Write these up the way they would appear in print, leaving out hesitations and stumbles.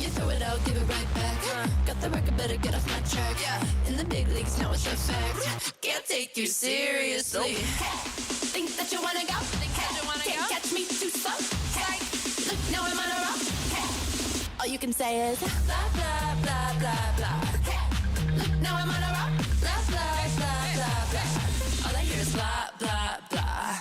you throw it out, give it right back. Got the record, better get off my track. In the big leagues, now it's a fact. Can't take you seriously. Think that you wanna go? Can't catch me too slow. Look, now I'm on a roll. All you can say is blah, blah, blah, blah, blah. Look, now I'm on a roll. Blah, blah, blah, blah, blah. All I hear is blah, blah, blah.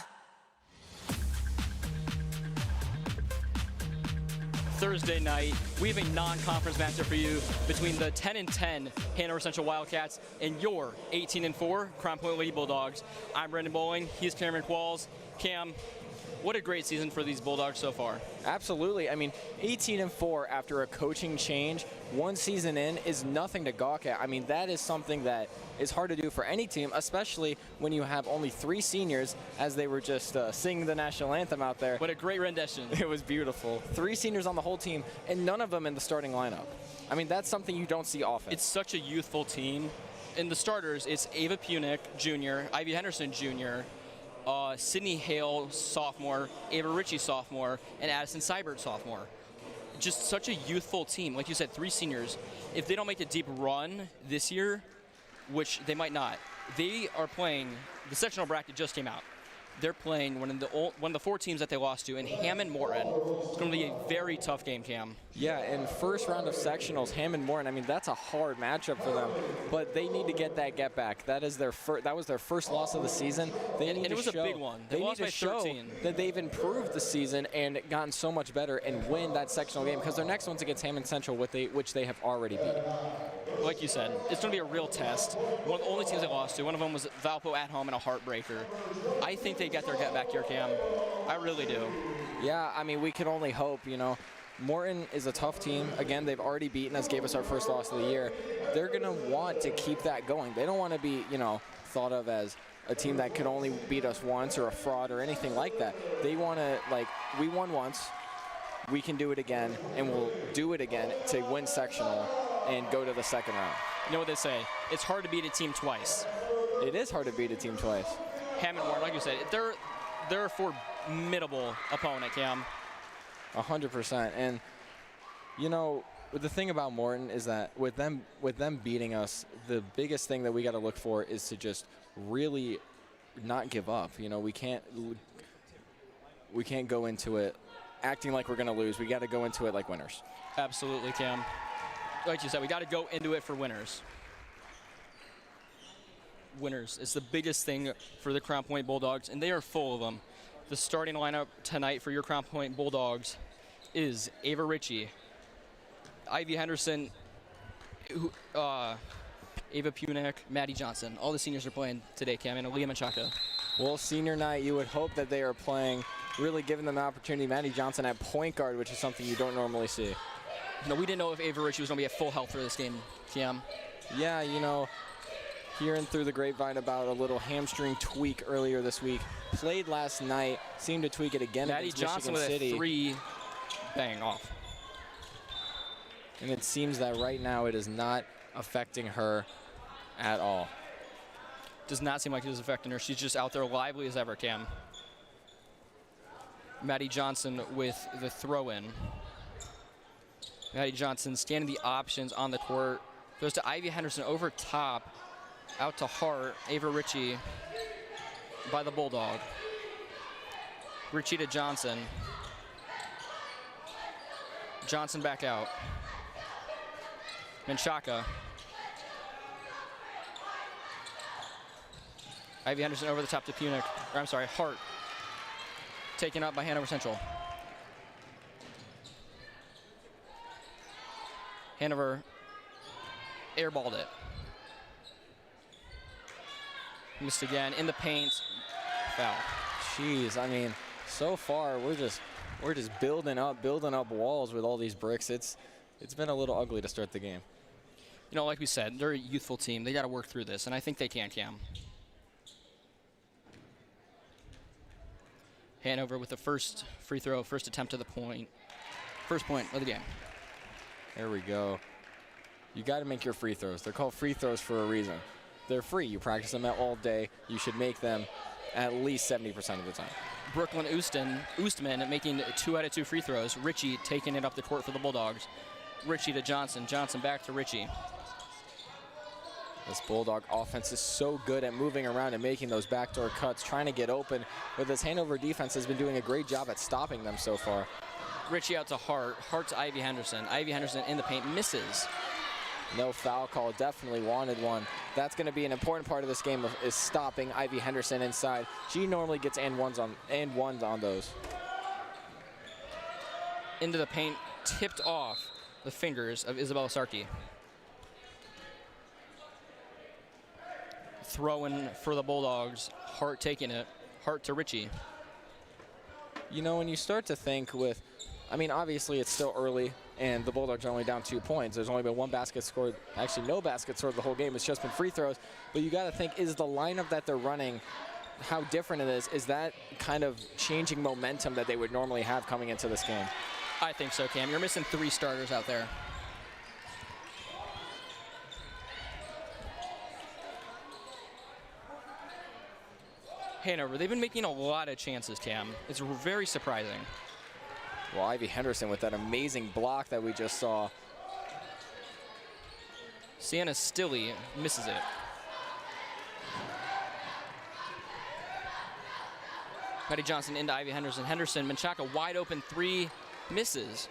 Thursday night, we have a non-conference matchup for you between the 10-10 Hanover Central Wildcats and your 18-4 Crown Point Lady Bulldogs. I'm Brendan Boling. He's Cameron Qualls. Cam, what a great season for these Bulldogs so far. Absolutely. I mean, 18-4 after a coaching change, one season in, is nothing to gawk at. I mean, that is something that is hard to do for any team, especially when you have only 3 seniors, as they were just singing the national anthem out there. What a great rendition. It was beautiful. 3 seniors on the whole team, and none of them in the starting lineup. I mean, that's something you don't see often. It's such a youthful team. In the starters, it's Ava Punick, Jr., Ivy Henderson, Jr., Sydney Hale, sophomore, Ava Ritchie, sophomore, and Addison Seibert, sophomore. Just such a youthful team. Like you said, 3 seniors. If they don't make a deep run this year, which they might not, they are playing, the sectional bracket just came out. They're playing one of the 4 teams that they lost to in Hammond Morton. It's going to be a very tough game, Cam. Yeah, in first round of sectionals, Hammond Morton, I mean, that's a hard matchup for them, but they need to get that get back. That is that was their first loss of the season. And it was a big one. They need to show that they've improved the season and gotten so much better and win that sectional game, because their next one's against Hammond Central, which they have already beat. Like you said, it's going to be a real test. One of the only teams they lost to, one of them was Valpo at home in a heartbreaker. I think they get their get back here, Cam. I really do. Yeah, I mean, we can only hope, you know. Morton is a tough team. Again, they've already beaten us, gave us our first loss of the year. They're going to want to keep that going. They don't want to be, you know, thought of as a team that could only beat us once or a fraud or anything like that. They want to, like, we won once, we can do it again, and we'll do it again to win sectional and go to the second round. You know what they say? It's hard to beat a team twice. It is hard to beat a team twice. Hammond Morton, like you said, they're a formidable opponent, Cam. 100%. And, you know, the thing about Morton is that with them beating us, the biggest thing that we got to look for is to just really not give up. You know, we can't go into it acting like we're going to lose. We got to go into it like winners. Absolutely, Cam. Like you said, we got to go into it for winners. Winners. It's the biggest thing for the Crown Point Bulldogs, and they are full of them. The starting lineup tonight for your Crown Point Bulldogs is Ava Ritchie, Ivy Henderson, Ava Punick, Maddie Johnson. All the seniors are playing today, Cam, and Aaliyah Menchaca. Well, senior night, you would hope that they are playing, really giving them the opportunity. Maddie Johnson at point guard, which is something you don't normally see. No, we didn't know if Ava Ritchie was going to be at full health for this game, Cam. Yeah, you know, hearing through the grapevine about a little hamstring tweak earlier this week. Played last night, seemed to tweak it again Maddie against Johnson Michigan City. with a 3 bang off. And it seems that right now it is not affecting her at all. Does not seem like it is affecting her. She's just out there lively as ever, Cam. Maddie Johnson with the throw-in. Maddie Johnson standing the options on the court. Goes to Ivy Henderson over top. Out to Hart. Ava Ritchie by the Bulldog. Ritchie to Johnson. Johnson back out. Menchaca. Ivy Henderson over the top to Punick. Or I'm sorry, Hart. Taken up by Hanover Central. Hanover airballed it. Missed again in the paint. Foul. Jeez, I mean, so far we're just building up walls with all these bricks. It's been a little ugly to start the game. You know, like we said, they're a youthful team. They got to work through this, and I think they can, Cam. Hanover with the first free throw, first attempt to the point. First point of the game. There we go. You got to make your free throws. They're called free throws for a reason. They're free. You practice them all day. You should make them at least 70% of the time. Brooklyn Oostman making 2 out of 2 free throws. Ritchie taking it up the court for the Bulldogs. Ritchie to Johnson. Johnson back to Ritchie. This Bulldog offense is so good at moving around and making those backdoor cuts, trying to get open, but this Hanover defense has been doing a great job at stopping them so far. Ritchie out to Hart. Hart to Ivy Henderson. Ivy Henderson in the paint, misses. No foul call, definitely wanted one. That's going to be an important part of this game is stopping Ivy Henderson inside. She normally gets and ones on those. Into the paint, tipped off the fingers of Isabella Sarkey. Throwing for the Bulldogs. Hart taking it. Hart to Ritchie. You know, when you start to think with, I mean, obviously it's still early, and the Bulldogs are only down 2 points. There's only been 1 basket scored. Actually, no basket scored the whole game. It's just been free throws. But you got to think, is the lineup that they're running, how different it is? Is that kind of changing momentum that they would normally have coming into this game? I think so, Cam. You're missing 3 starters out there. Hanover, they've been making a lot of chances, Cam. It's very surprising. Well, Ivy Henderson with that amazing block that we just saw. Sienna Stilley misses it. Patty Johnson into Ivy Henderson. Henderson, Menchaca wide open 3, misses.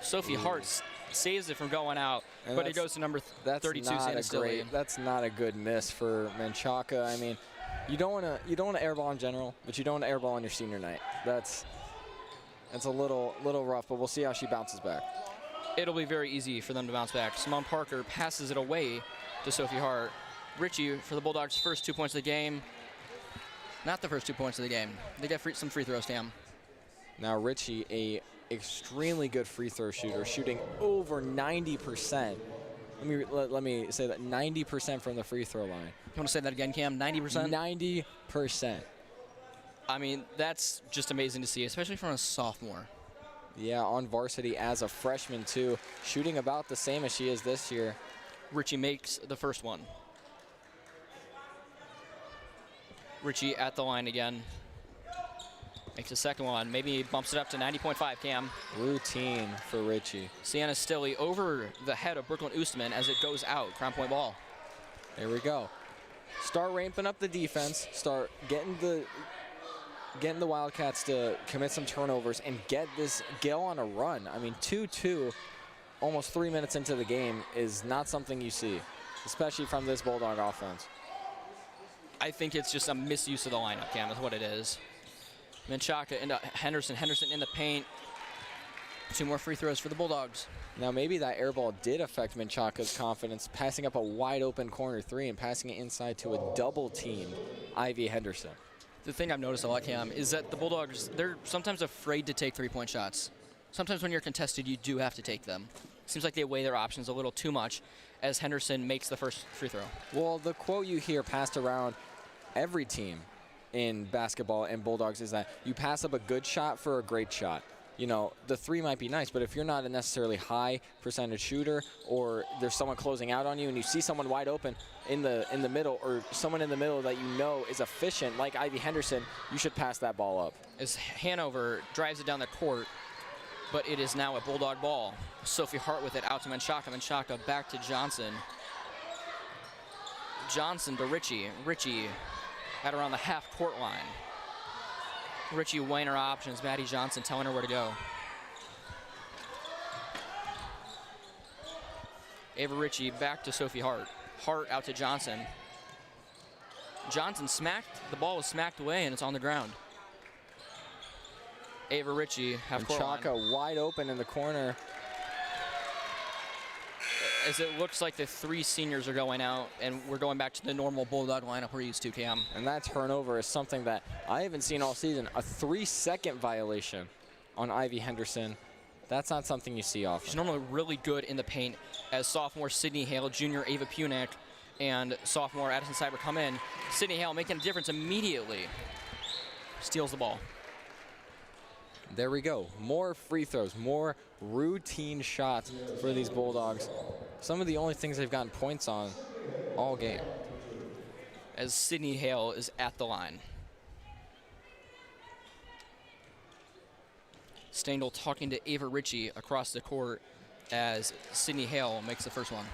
Sophie Hart saves it from going out, and but it goes to number 32, Sienna Stilley. That's not a good miss for Menchaca. I mean, you don't want to airball in general, but you don't want to airball on your senior night. That's a little rough, but we'll see how she bounces back. It'll be very easy for them to bounce back. Simone Parker passes it away to Sophie Hart. Ritchie for the Bulldogs' first 2 points of the game. Not the first 2 points of the game. They get some free throws, Cam. Now Ritchie, a extremely good free throw shooter, shooting over 90%. Let me say that 90% from the free throw line. You want to say that again, Cam? 90%? 90%. I mean, that's just amazing to see, especially from a sophomore. Yeah, on varsity as a freshman, too. Shooting about the same as she is this year. Ritchie makes the first one. Ritchie at the line again. Makes the second one. Maybe bumps it up to 90.5, Cam. Routine for Ritchie. Sienna Stilley over the head of Brooklyn Oostman as it goes out. Crown Point ball. There we go. Start ramping up the defense. Start getting the Wildcats to commit some turnovers and get this Gale on a run. I mean, 2-2, almost 3 minutes into the game is not something you see, especially from this Bulldog offense. I think it's just a misuse of the lineup, Cam, is what it is. Menchaca into Henderson. Henderson in the paint. 2 more free throws for the Bulldogs. Now maybe that air ball did affect Menchaca's confidence, passing up a wide open corner 3 and passing it inside to a double teamed Ivy Henderson. The thing I've noticed a lot, Cam, is that the Bulldogs, they're sometimes afraid to take 3-point shots. Sometimes when you're contested, you do have to take them. Seems like they weigh their options a little too much as Henderson makes the first free throw. Well, the quote you hear passed around every team in basketball and Bulldogs is that you pass up a good shot for a great shot. You know, the 3 might be nice, but if you're not a necessarily high percentage shooter or there's someone closing out on you and you see someone wide open in the middle or someone in the middle that you know is efficient like Ivy Henderson, you should pass that ball up. As Hanover drives it down the court, but it is now a Bulldog ball. Sophie Hart with it out to Menchaca. Menchaca back to Johnson. Johnson to Ritchie. Ritchie at around the half-court line. Ritchie weighing her options. Maddie Johnson telling her where to go. Ava Ritchie back to Sophie Hart. Hart out to Johnson. Johnson the ball was smacked away and it's on the ground. Ava Ritchie, half-court line. Menchaca wide open in the corner. As it looks like the 3 seniors are going out, and we're going back to the normal Bulldog lineup we're used to, Cam. And that turnover is something that I haven't seen all season. A 3-second violation on Ivy Henderson. That's not something you see often. She's normally really good in the paint as sophomore Sydney Hale, junior Ava Punick, and sophomore Addison Cyber come in. Sydney Hale making a difference immediately. Steals the ball. There we go. More free throws, more routine shots for these Bulldogs. Some of the only things they've gotten points on all game. As Sydney Hale is at the line. Stengel talking to Ava Ritchie across the court as Sydney Hale makes the first one.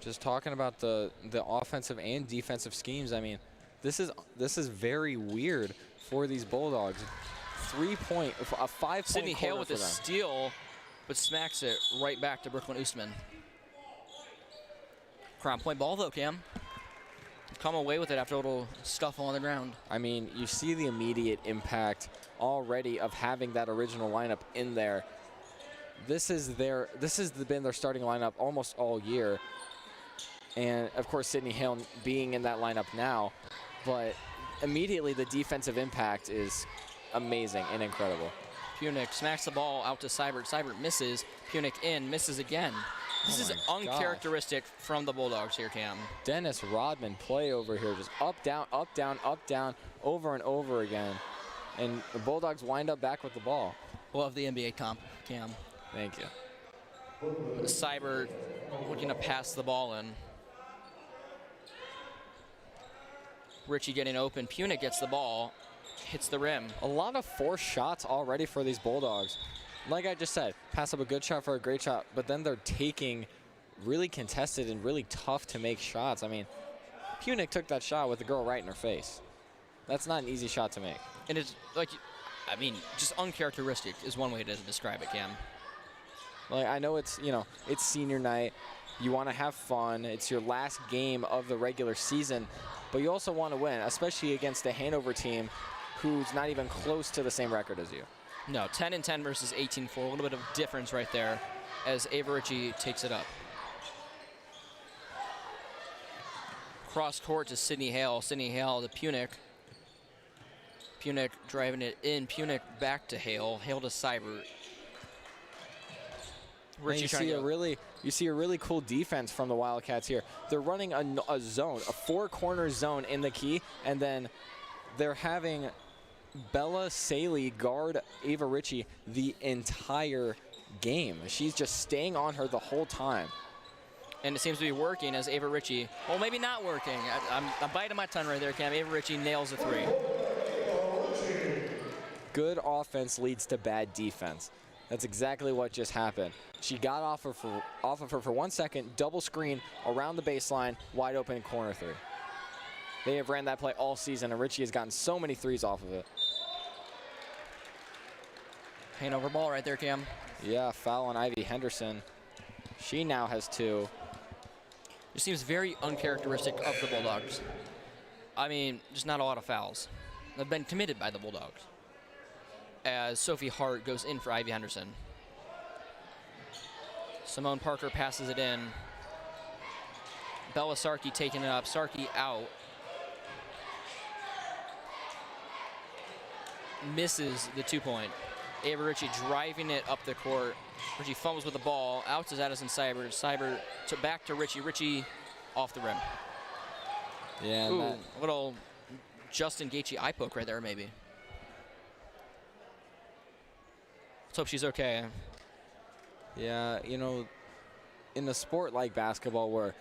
Just talking about the offensive and defensive schemes. I mean, this is very weird for these Bulldogs. A 5-point Sydney Hale with a them. steal, but smacks it right back to Brooklyn Oostman. Crown Point ball though, Cam. Come away with it after a little scuffle on the ground. I mean, you see the immediate impact already of having that original lineup in there. This has been their starting lineup almost all year. And of course, Sydney Hale being in that lineup now, but immediately the defensive impact is amazing and incredible. Punick smacks the ball out to Seibert. Seibert misses. Punick in, misses again. This is uncharacteristic from the Bulldogs here, Cam. Dennis Rodman play over here, just up, down, up, down, up, down, over and over again. And the Bulldogs wind up back with the ball. Love the NBA comp, Cam. Thank you. Seibert looking to pass the ball in. Ritchie getting open. Punick gets the ball, hits the rim. A lot of forced shots already for these Bulldogs. Like I just said, pass up a good shot for a great shot, but then they're taking really contested and really tough to make shots. I mean, Punick took that shot with the girl right in her face. That's not an easy shot to make. And it's like, I mean, just uncharacteristic is one way to describe it, Cam. Like, I know it's, you know, it's senior night. You want to have fun. It's your last game of the regular season, but you also want to win, especially against a Hanover team who's not even close to the same record as you. No, 10-10 versus 18-4. A little bit of difference right there as Ava Ritchie takes it up. Cross court to Sydney Hale. Sydney Hale to Punick. Punick driving it in. Punick back to Hale. Hale to Seibert. You see a really cool defense from the Wildcats here. They're running a zone, a four-corner zone in the key, and then they're having Bella Saley guard Ava Ritchie the entire game. She's just staying on her the whole time. And it seems to be working as Ava Ritchie, well, maybe not working. I'm biting my tongue right there, Cam. Ava Ritchie nails a three. Good offense leads to bad defense. That's exactly what just happened. She got off of her for 1 second, double screen around the baseline, wide open corner three. They have ran that play all season, and Ritchie has gotten so many threes off of it. Hanover ball right there, Cam. Yeah, foul on Ivy Henderson. She now has two. It seems very uncharacteristic of the Bulldogs. I mean, just not a lot of fouls. They've been committed by the Bulldogs. As Sophie Hart goes in for Ivy Henderson. Simone Parker passes it in. Bella Sarkey taking it up. Sarkey out. Misses the 2-point. Ava Ritchie driving it up the court. Ritchie fumbles with the ball. Out to Addison Seibert. Seibert back to Ritchie. Ritchie off the rim. Yeah. Ooh, a little Justin Gaethje eye poke right there, maybe. Let's hope she's okay. Yeah, you know, in a sport like basketball where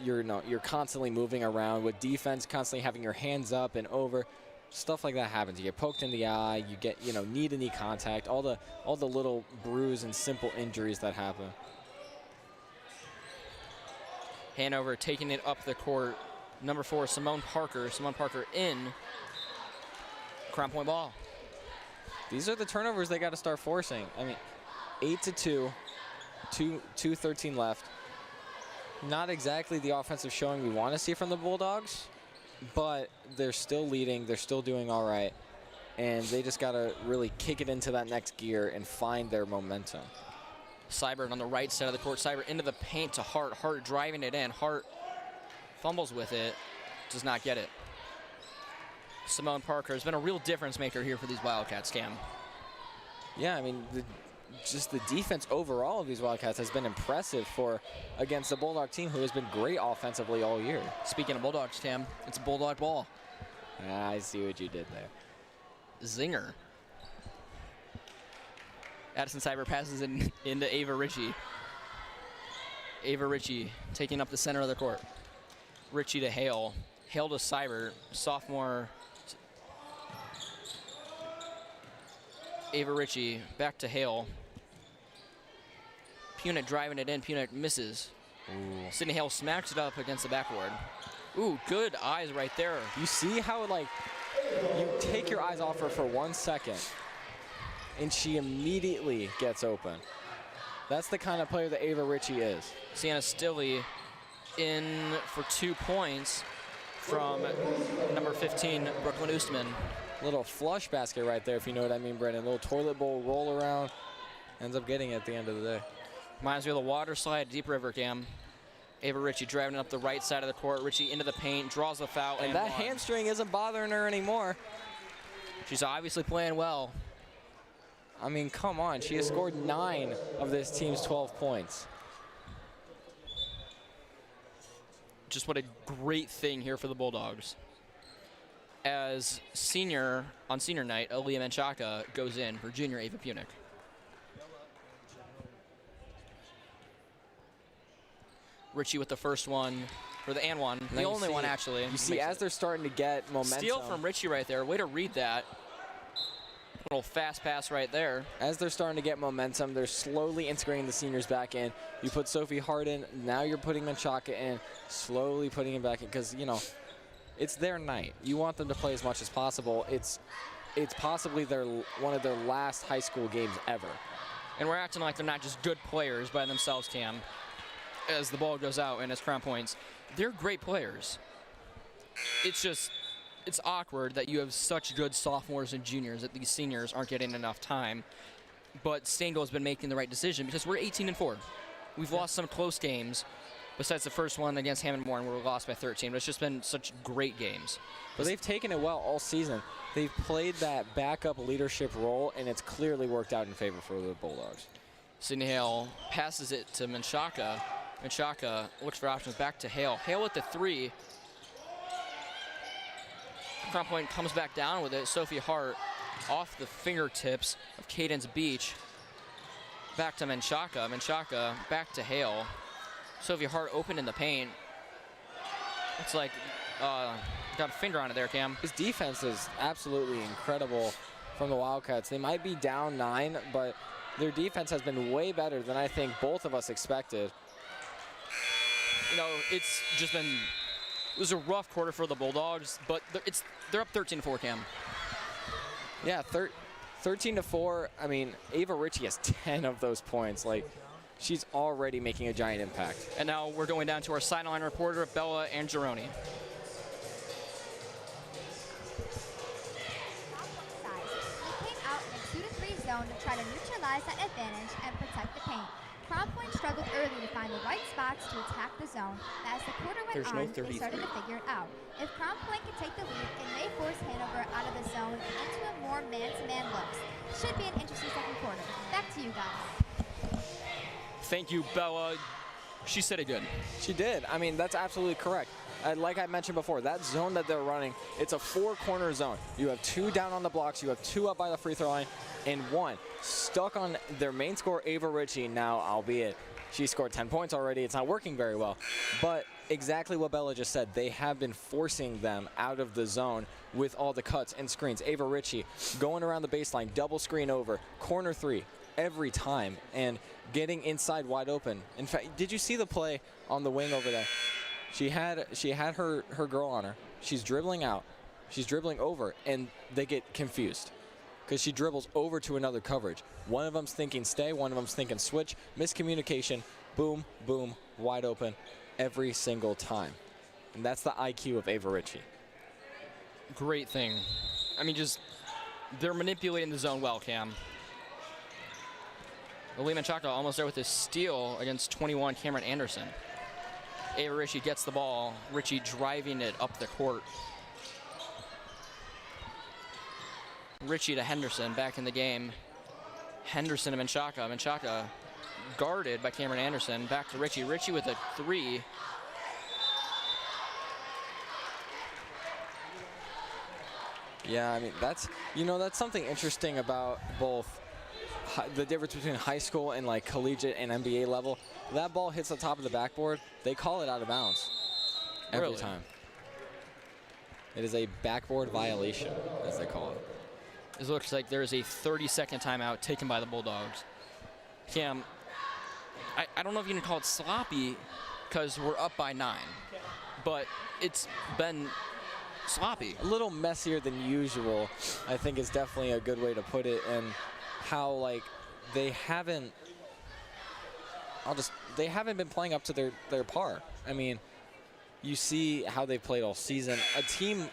you're constantly moving around with defense, constantly having your hands up and over, stuff like that happens. You get poked in the eye, you get, knee-to-knee contact, all the little bruise and simple injuries that happen. Hanover taking it up the court. Number 4, Simone Parker. Simone Parker in. Crown Point ball. These are the turnovers they got to start forcing. I mean, 8-2, 2:13 left. Not exactly the offensive showing we want to see from the Bulldogs, but they're still leading. They're still doing all right, and they just got to really kick it into that next gear and find their momentum. Seibert on the right side of the court. Seibert into the paint to Hart. Hart driving it in. Hart fumbles with it. Does not get it. Simone Parker has been a real difference maker here for these Wildcats, Cam. Yeah, I mean, just the defense overall of these Wildcats has been impressive against the Bulldog team, who has been great offensively all year. Speaking of Bulldogs, Cam, it's Bulldog ball. I see what you did there. Zinger. Addison Seibert passes it into Ava Ritchie. Ava Ritchie taking up the center of the court. Ritchie to Hale. Hale to Seibert, sophomore. Ava Ritchie back to Hale. Punit driving it in. Punit misses. Ooh. Sydney Hale smacks it up against the backboard. Ooh, good eyes right there. You see how, like, you take your eyes off her for 1 second, and she immediately gets open. That's the kind of player that Ava Ritchie is. Sienna Stilley in for 2 points from number 15, Brooklyn Oostman. Little flush basket right there, if you know what I mean, Brendan. Little toilet bowl roll around. Ends up getting it at the end of the day. Reminds me of the water slide, Deep River, Cam. Ava Ritchie driving up the right side of the court. Ritchie into the paint, draws the foul, And that hamstring isn't bothering her anymore. She's obviously playing well. I mean, come on. She has scored 9 of this team's 12 points. Just what a great thing here for the Bulldogs. As on senior night, Aaliyah Menchaca goes in for junior Ava Punit. Ritchie with the first one, or the and one, the only one actually. You see, as they're starting to get momentum. Steal from Ritchie right there. Way to read that. Little fast pass right there. As they're starting to get momentum, they're slowly integrating the seniors back in. You put Sophie Hart in, now you're putting Menchaca in, slowly putting him back in, because, you know, it's their night. You want them to play as much as possible. It's possibly one of their last high school games ever. And we're acting like they're not just good players by themselves, Cam. As the ball goes out and it's Crown Points, they're great players. It's awkward that you have such good sophomores and juniors that these seniors aren't getting enough time. But Stengel has been making the right decision because we're 18-4. We've lost some close games, besides the first one against Hammond Moore, where we lost by 13. But it's just been such great games. But they've taken it well all season. They've played that backup leadership role, and it's clearly worked out in favor for the Bulldogs. Sydney Hale passes it to Menchaca. Menchaca looks for options back to Hale. Hale with the 3. Crown Point comes back down with it. Sophie Hart off the fingertips of Cadence Beach. Back to Menchaca. Menchaca back to Hale. Sophie Hart open in the paint. It's like got a finger on it there, Cam. His defense is absolutely incredible from the Wildcats. They might be down 9, but their defense has been way better than I think both of us expected. You know, it's just been, it was a rough quarter for the Bulldogs, but they're up 13-4, Cam. Yeah, 13-4. I mean, Ava Ritchie has 10 of those points. Like, she's already making a giant impact. And now we're going down to our sideline reporter, Bella Angarone. Zone to try to neutralize that advantage and protect the paint. Crown Point struggled early to find the right spots to attack the zone. As the quarter went on, they started to figure it out. If Crown Point can take the lead, it may force Hanover out of the zone and into a more man-to-man looks. Should be an interesting second quarter. Back to you guys. Thank you, Bella. She said it good. She did. I mean, that's absolutely correct. Like I mentioned before, that zone that they're running, it's a 4-corner zone. You have 2 down on the blocks, you have 2 up by the free throw line, and 1 stuck on their main scorer, Ava Ritchie. Now, albeit she scored 10 points already, it's not working very well. But exactly what Bella just said, they have been forcing them out of the zone with all the cuts and screens. Ava Ritchie going around the baseline, double screen over, corner 3 every time, and getting inside wide open. In fact, did you see the play on the wing over there? She had her girl on her. She's dribbling out. She's dribbling over, and they get confused because she dribbles over to another coverage. One of them's thinking stay, one of them's thinking switch. Miscommunication, boom, boom, wide open every single time. And that's the IQ of Ava Ritchie. Great thing. I mean, just they're manipulating the zone well, Cam. Aaliyah Menchaca almost there with a steal against 21 Cameron Anderson. Ava Ritchie gets the ball. Ritchie driving it up the court. Ritchie to Henderson back in the game. Henderson to Menchaca. Menchaca guarded by Cameron Anderson. Back to Ritchie. Ritchie with a 3. Yeah, I mean, that's something interesting about both the difference between high school and like collegiate and NBA level. That ball hits the top of the backboard, they call it out of bounds every Really? time. It is a backboard violation, as they call it. It looks like there is a 30-second timeout taken by the Bulldogs. Cam, I don't know if you can call it sloppy because we're up by 9, but it's been sloppy. A little messier than usual, I think, is definitely a good way to put it, and how, like, they haven't been playing up to their par. I mean, you see how they've played all season. A team,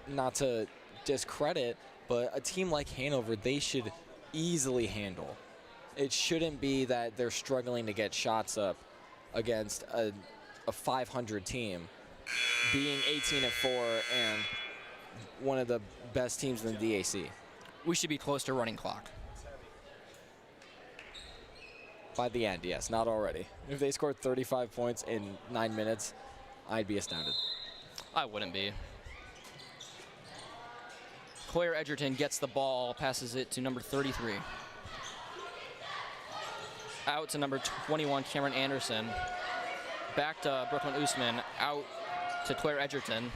not to discredit, but a team like Hanover, they should easily handle. It shouldn't be that they're struggling to get shots up against a 500 team, being 18-4 and one of the best teams in the DAC. We should be close to running clock. By the end, yes, not already. If they scored 35 points in 9 minutes, I'd be astounded. I wouldn't be. Claire Edgerton gets the ball, passes it to number 33. Out to number 21, Cameron Anderson. Back to Brooklyn Usman, out to Claire Edgerton.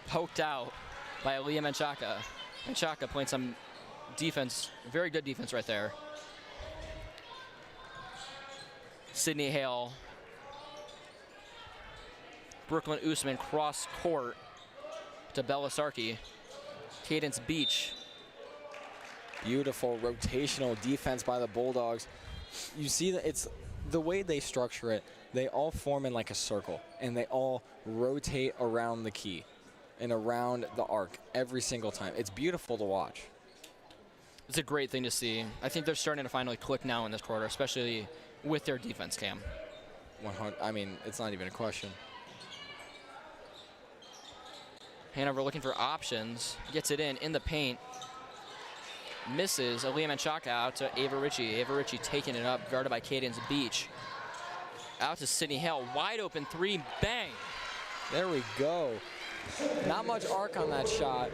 Poked out by Aaliyah Menchaca. Menchaca playing some defense, very good defense right there. Sydney Hale. Brooklyn Usman cross court to Bella Sarkey. Cadence Beach. Beautiful rotational defense by the Bulldogs. You see that it's the way they structure it. They all form in like a circle, and they all rotate around the key and around the arc every single time. It's beautiful to watch. It's a great thing to see. I think they're starting to finally click now in this quarter, especially with their defense, Cam. 100. I mean, it's not even a question. Hanover looking for options, gets it in the paint. Misses. Aaliyah Menchaca out to Ava Ritchie. Ava Ritchie taking it up, guarded by Cadence Beach. Out to Sydney Hale, wide open three, bang. There we go. Not much arc on that shot,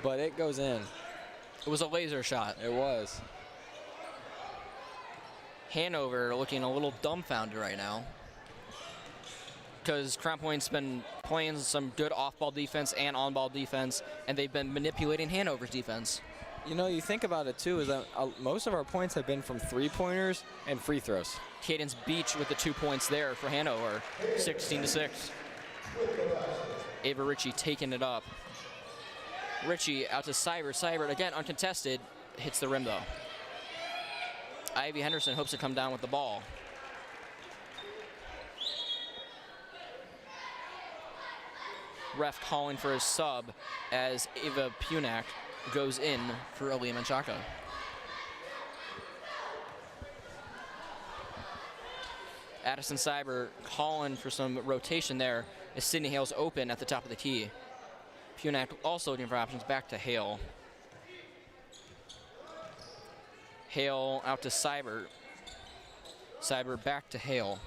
but it goes in. It was a laser shot. It was. Hanover looking a little dumbfounded right now, because Crown Point's been playing some good off-ball defense and on-ball defense, and they've been manipulating Hanover's defense. You know, you think about it too, is that most of our points have been from three-pointers and free throws. Cadence Beach with the 2 points there for Hanover, 16-6. Ava Ritchie taking it up. Ritchie out to Seibert. Seibert again uncontested, hits the rim though. Ivy Henderson hopes to come down with the ball. Ref calling for his sub as Ava Punak goes in for Aaliyah Menchaca. Addison Seibert calling for some rotation there as Sydney Hale's open at the top of the key. Punak also looking for options, back to Hale. Hale out to Seibert. Seibert back to Hale.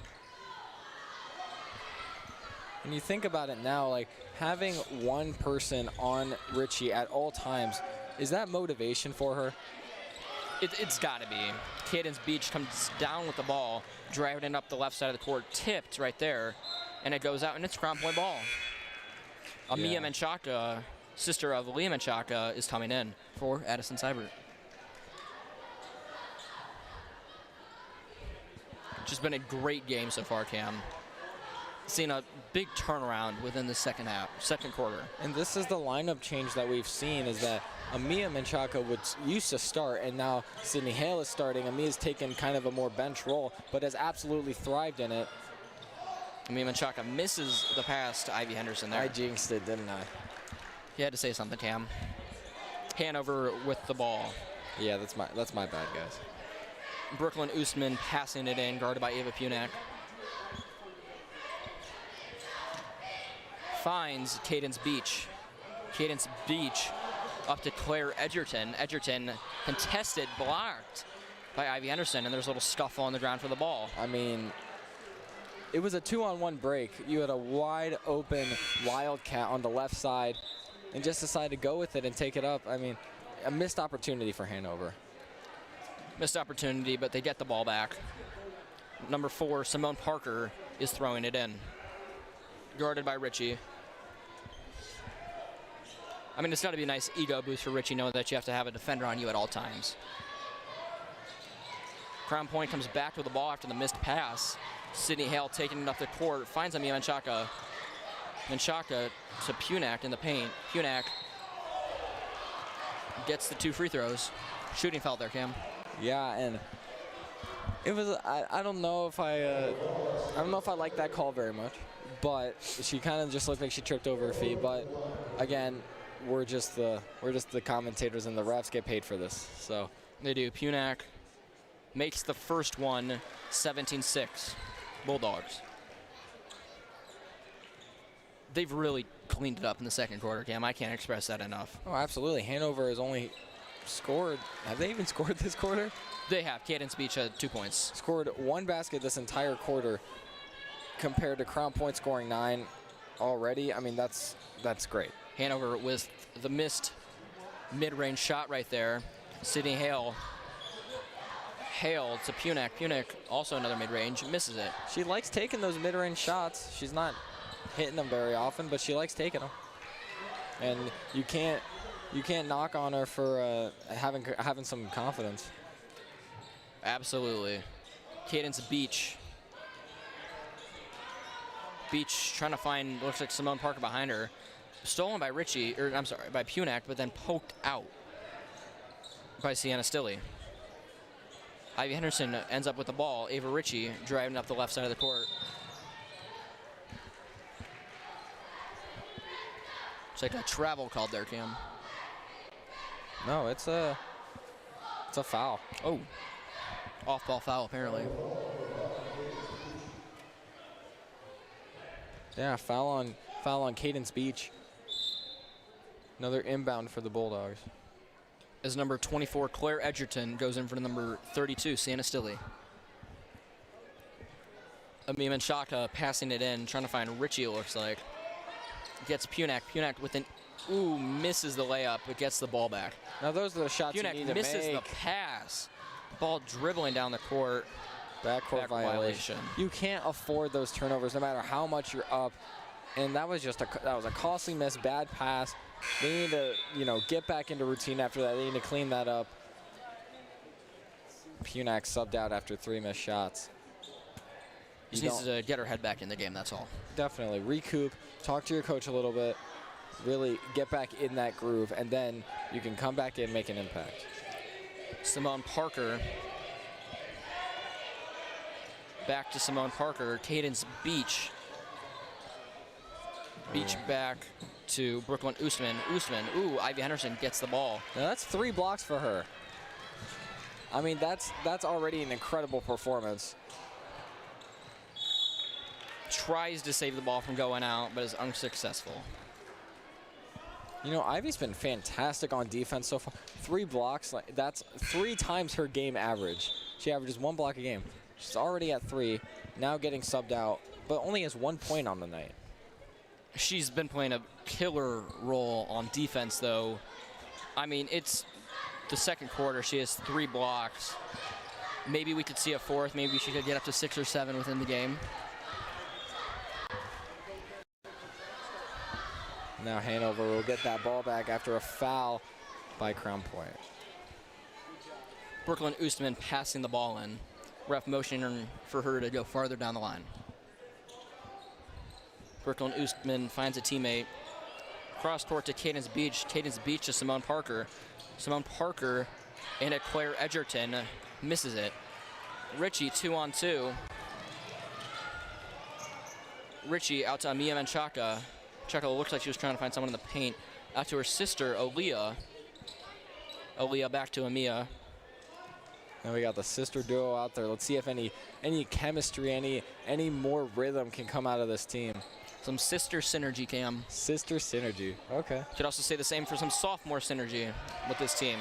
When you think about it now, like having one person on Ritchie at all times, is that motivation for her? It's got to be. Cadence Beach comes down with the ball, driving it up the left side of the court, tipped right there, and it goes out, and it's Crown Point ball. Amia Menchaca, sister of Aaliyah Menchaca, is coming in for Addison Seibert. Just been a great game so far, Cam. Seen a big turnaround within the second quarter. And this is the lineup change that we've seen, is that Amia Menchaca used to start, and now Sydney Hale is starting. Amia's taken kind of a more bench role, but has absolutely thrived in it. Amia Menchaca misses the pass to Ivy Henderson there. I jinxed it, didn't I? You had to say something, Cam. Hanover with the ball. Yeah, that's my bad, guys. Brooklyn Usman passing it in, guarded by Ava Punak. Finds Cadence Beach. Cadence Beach up to Claire Edgerton. Edgerton contested, blocked by Ivy Henderson, and there's a little scuffle on the ground for the ball. I mean, it was a 2-on-1 break. You had a wide open Wildcat on the left side and just decided to go with it and take it up. I mean, a missed opportunity for Hanover. Missed opportunity, but they get the ball back. Number 4, Simone Parker, is throwing it in. Guarded by Ritchie. I mean, it's got to be a nice ego boost for Richie knowing that you have to have a defender on you at all times. Crown Point comes back with the ball after the missed pass. Sydney Hale taking it up the court, finds Amia Menchaca. Menchaca to Punak in the paint. Punak gets the 2 free throws. Shooting foul there, Cam. Yeah, and it was. I don't know if I don't know if I like that call very much, but she kind of just looked like she tripped over her feet. But again, we're just the commentators, and the refs get paid for this. So they do. Punak makes the first one, 17-6, Bulldogs. They've really cleaned it up in the second quarter, Cam. I can't express that enough. Oh, absolutely. Hanover has only scored. Have they even scored this quarter? They have. Cadence Beach had 2 points. Scored 1 basket this entire quarter compared to Crown Point scoring 9 already. I mean, that's great. Hanover with the missed mid-range shot right there. Sydney Hale. Hale to Punak. Punak also another mid-range, misses it. She likes taking those mid-range shots. She's not hitting them very often, but she likes taking them. And you can't knock on her for having some confidence. Absolutely. Cadence Beach. Beach trying to find, looks like Simone Parker behind her. Stolen by Richie, or I'm sorry, by Punak, but then poked out by Sienna Stilley. Ivy Henderson ends up with the ball. Ava Ritchie driving up the left side of the court. It's like a travel called there, Cam. No, it's a foul. Oh, off-ball foul apparently. Yeah, foul on Cadence Beach. Another inbound for the Bulldogs. As number 24, Claire Edgerton, goes in for the number 32, Sienna Stilley. Amia Menchaca passing it in, trying to find Richie, it looks like. Gets Punak. Punak with an, misses the layup, but gets the ball back. Now those are the shots you need to make. Punak misses the pass. Ball dribbling down the court. Backcourt violation. You can't afford those turnovers no matter how much you're up. And that was just that was a costly miss, bad pass. They need to, get back into routine after that. They need to clean that up. Punak subbed out after 3 missed shots. She needs to get her head back in the game, that's all. Definitely. Recoup, talk to your coach a little bit, really get back in that groove, and then you can come back in and make an impact. Simone Parker. Back to Simone Parker. Cadence Beach. Beach back to Brooklyn Oostman. Oostman, Ivy Henderson gets the ball. Now that's 3 blocks for her. I mean, that's already an incredible performance. Tries to save the ball from going out, but is unsuccessful. Ivy's been fantastic on defense so far. 3 blocks, that's 3 times her game average. She averages 1 block a game. She's already at 3, now getting subbed out, but only has 1 point on the night. She's been playing a killer role on defense, though. I mean, it's the second quarter. She has 3 blocks. Maybe we could see a 4th. Maybe she could get up to 6 or 7 within the game. Now Hanover will get that ball back after a foul by Crown Point. Brooklyn Oostman passing the ball in. Ref motioning for her to go farther down the line. Brooklyn Oostman finds a teammate. Cross court to Cadence Beach. Cadence Beach to Simone Parker. Simone Parker and at Claire Edgerton misses it. Richie 2-on-2. Richie out to Amia Menchaca. Menchaca looks like she was trying to find someone in the paint. Out to her sister, Aaliyah. Aaliyah back to Amia. And we got the sister duo out there. Let's see if any chemistry, any more rhythm can come out of this team. Some sister synergy, Cam. Sister synergy, okay. Could also say the same for some sophomore synergy with this team.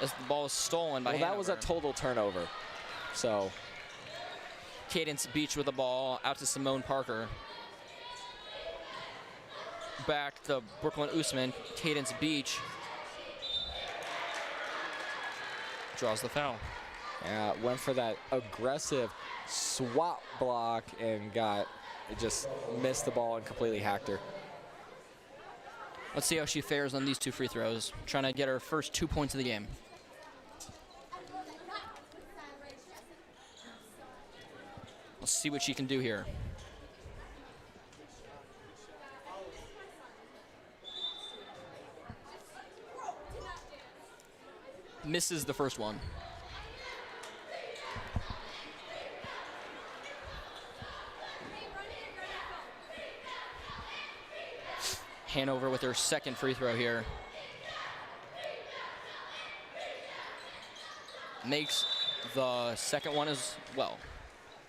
As the ball is stolen by Hanover. That was a total turnover, so. Cadence Beach with the ball, out to Simone Parker. Back to Brooklyn Oostman. Cadence Beach draws the foul. Yeah, went for that aggressive swap block and just missed the ball and completely hacked her. Let's see how she fares on these 2 free throws. Trying to get her first 2 points of the game. Let's see what she can do here. Misses the first one. Hanover with their second free throw here. Makes the second one as well.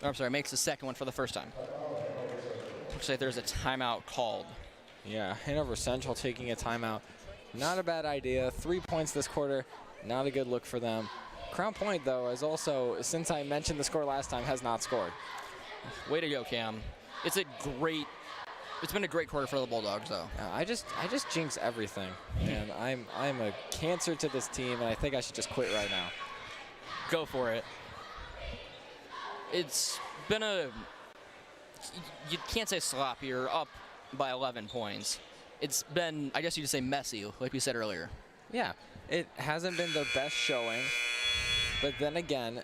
I'm sorry, makes the second one for the first time. Looks like there's a timeout called. Yeah, Hanover Central taking a timeout. Not a bad idea. 3 points this quarter. Not a good look for them. Crown Point, though, is also, since I mentioned the score last time, has not scored. Way to go, Cam. It's been a great quarter for the Bulldogs, though. I just jinx everything, and I'm a cancer to this team, and I think I should just quit right now. Go for it. It's been you can't say sloppy. You're up by 11 points. It's been, I guess you could say, messy, like we said earlier. Yeah, it hasn't been their best showing, but then again,